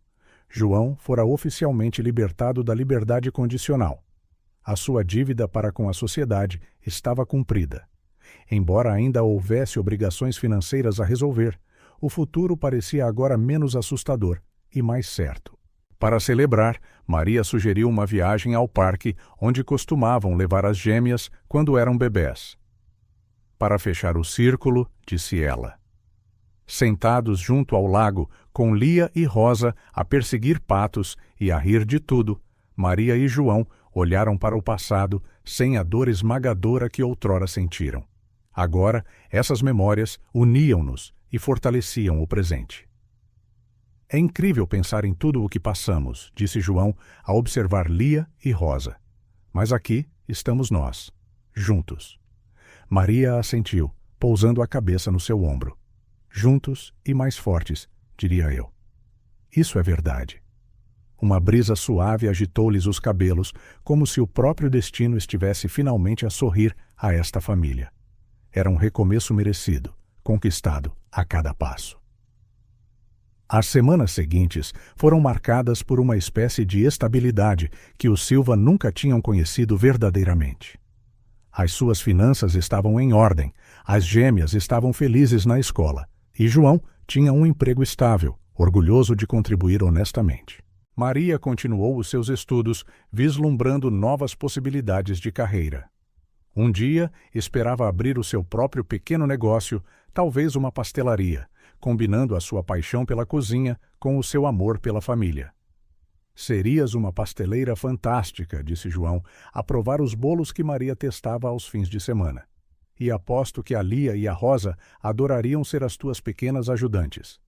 João fora oficialmente libertado da liberdade condicional. A sua dívida para com a sociedade estava cumprida. Embora ainda houvesse obrigações financeiras a resolver, o futuro parecia agora menos assustador e mais certo. Para celebrar, Maria sugeriu uma viagem ao parque onde costumavam levar as gêmeas quando eram bebés. Para fechar o círculo, disse ela. Sentados junto ao lago, com Lia e Rosa a perseguir patos e a rir de tudo, Maria e João olharam para o passado sem a dor esmagadora que outrora sentiram. Agora, essas memórias uniam-nos e fortaleciam o presente. É incrível pensar em tudo o que passamos, disse João, a observar Lia e Rosa. Mas aqui estamos nós, juntos. Maria assentiu, pousando a cabeça no seu ombro. Juntos e mais fortes, diria eu. Isso é verdade. Uma brisa suave agitou-lhes os cabelos, como se o próprio destino estivesse finalmente a sorrir a esta família. Era um recomeço merecido, conquistado a cada passo. As semanas seguintes foram marcadas por uma espécie de estabilidade que os Silva nunca tinham conhecido verdadeiramente. As suas finanças estavam em ordem, as gêmeas estavam felizes na escola, e João tinha um emprego estável, orgulhoso de contribuir honestamente. Maria continuou os seus estudos, vislumbrando novas possibilidades de carreira. Um dia, esperava abrir o seu próprio pequeno negócio, talvez uma pastelaria, combinando a sua paixão pela cozinha com o seu amor pela família. Serias uma pasteleira fantástica, disse João, a provar os bolos que Maria testava aos fins de semana. E aposto que a Lia e a Rosa adorariam ser as tuas pequenas ajudantes.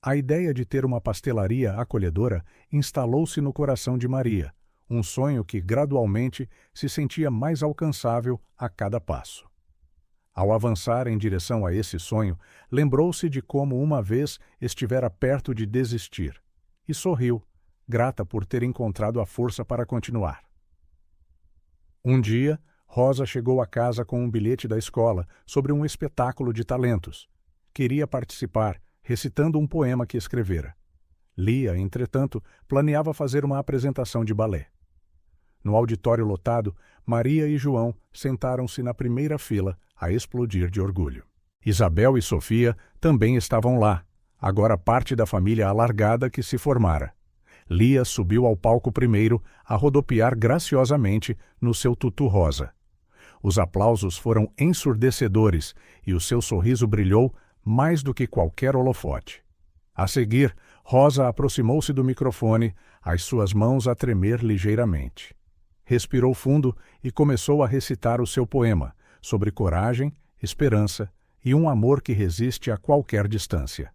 A ideia de ter uma pastelaria acolhedora instalou-se no coração de Maria, um sonho que gradualmente se sentia mais alcançável a cada passo. Ao avançar em direção a esse sonho, lembrou-se de como uma vez estivera perto de desistir, e sorriu, grata por ter encontrado a força para continuar. Um dia, Rosa chegou a casa com um bilhete da escola sobre um espetáculo de talentos. Queria participar, recitando um poema que escrevera. Lia, entretanto, planeava fazer uma apresentação de balé. No auditório lotado, Maria e João sentaram-se na primeira fila, a explodir de orgulho. Isabel e Sofia também estavam lá, agora parte da família alargada que se formara. Lia subiu ao palco primeiro, a rodopiar graciosamente no seu tutu rosa. Os aplausos foram ensurdecedores e o seu sorriso brilhou mais do que qualquer holofote. A seguir, Rosa aproximou-se do microfone, as suas mãos a tremer ligeiramente. Respirou fundo e começou a recitar o seu poema, sobre coragem, esperança e um amor que resiste a qualquer distância.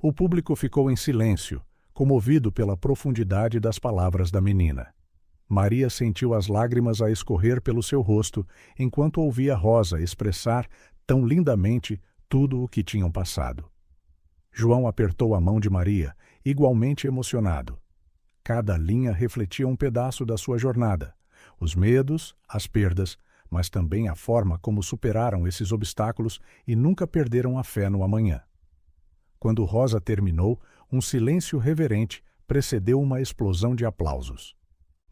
O público ficou em silêncio, comovido pela profundidade das palavras da menina. Maria sentiu as lágrimas a escorrer pelo seu rosto enquanto ouvia Rosa expressar tão lindamente tudo o que tinham passado. João apertou a mão de Maria, igualmente emocionado. Cada linha refletia um pedaço da sua jornada, os medos, as perdas, mas também a forma como superaram esses obstáculos e nunca perderam a fé no amanhã. Quando Rosa terminou, um silêncio reverente precedeu uma explosão de aplausos.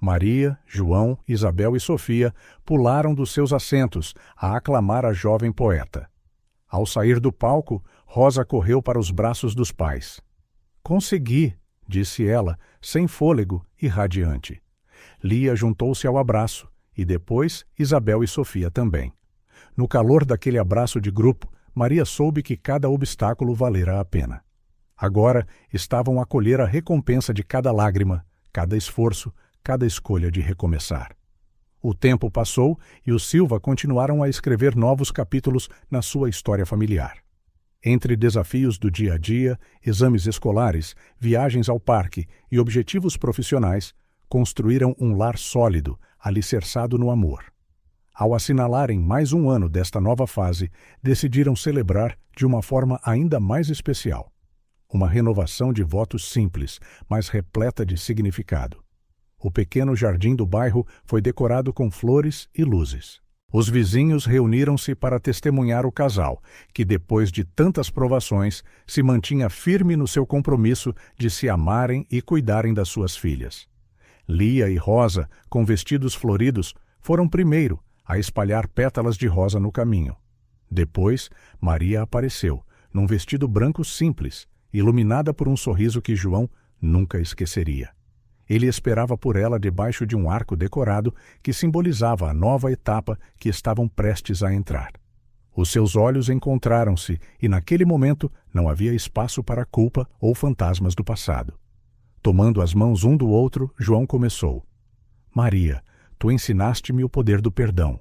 Maria, João, Isabel e Sofia pularam dos seus assentos a aclamar a jovem poeta. Ao sair do palco, Rosa correu para os braços dos pais. "Consegui", disse ela, sem fôlego e radiante. Lia juntou-se ao abraço, e depois Isabel e Sofia também. No calor daquele abraço de grupo, Maria soube que cada obstáculo valera a pena. Agora estavam a colher a recompensa de cada lágrima, cada esforço, cada escolha de recomeçar. O tempo passou e os Silva continuaram a escrever novos capítulos na sua história familiar. Entre desafios do dia a dia, exames escolares, viagens ao parque e objetivos profissionais, construíram um lar sólido, alicerçado no amor. Ao assinalarem mais um ano desta nova fase, decidiram celebrar de uma forma ainda mais especial. Uma renovação de votos simples, mas repleta de significado. O pequeno jardim do bairro foi decorado com flores e luzes. Os vizinhos reuniram-se para testemunhar o casal, que depois de tantas provações, se mantinha firme no seu compromisso de se amarem e cuidarem das suas filhas. Lia e Rosa, com vestidos floridos, foram primeiro a espalhar pétalas de rosa no caminho. Depois, Maria apareceu, num vestido branco simples, iluminada por um sorriso que João nunca esqueceria. Ele esperava por ela debaixo de um arco decorado que simbolizava a nova etapa que estavam prestes a entrar. Os seus olhos encontraram-se e naquele momento não havia espaço para culpa ou fantasmas do passado. Tomando as mãos um do outro, João começou. "Maria, tu ensinaste-me o poder do perdão.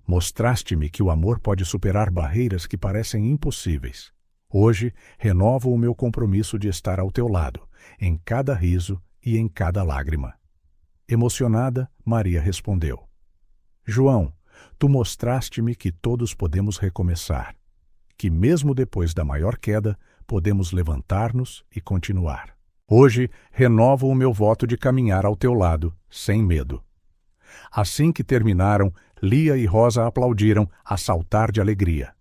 Mostraste-me que o amor pode superar barreiras que parecem impossíveis. Hoje, renovo o meu compromisso de estar ao teu lado, em cada riso e em cada lágrima." Emocionada, Maria respondeu: "João, tu mostraste-me que todos podemos recomeçar, que mesmo depois da maior queda, podemos levantar-nos e continuar. Hoje, renovo o meu voto de caminhar ao teu lado, sem medo." Assim que terminaram, Lia e Rosa aplaudiram a saltar de alegria.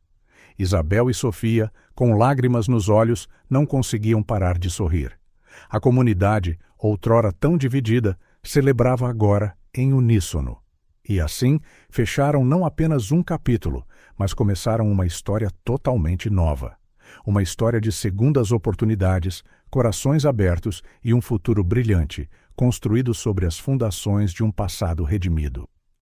Isabel e Sofia, com lágrimas nos olhos, não conseguiam parar de sorrir. A comunidade, outrora tão dividida, celebrava agora em uníssono. E assim, fecharam não apenas um capítulo, mas começaram uma história totalmente nova. Uma história de segundas oportunidades, corações abertos e um futuro brilhante, construído sobre as fundações de um passado redimido.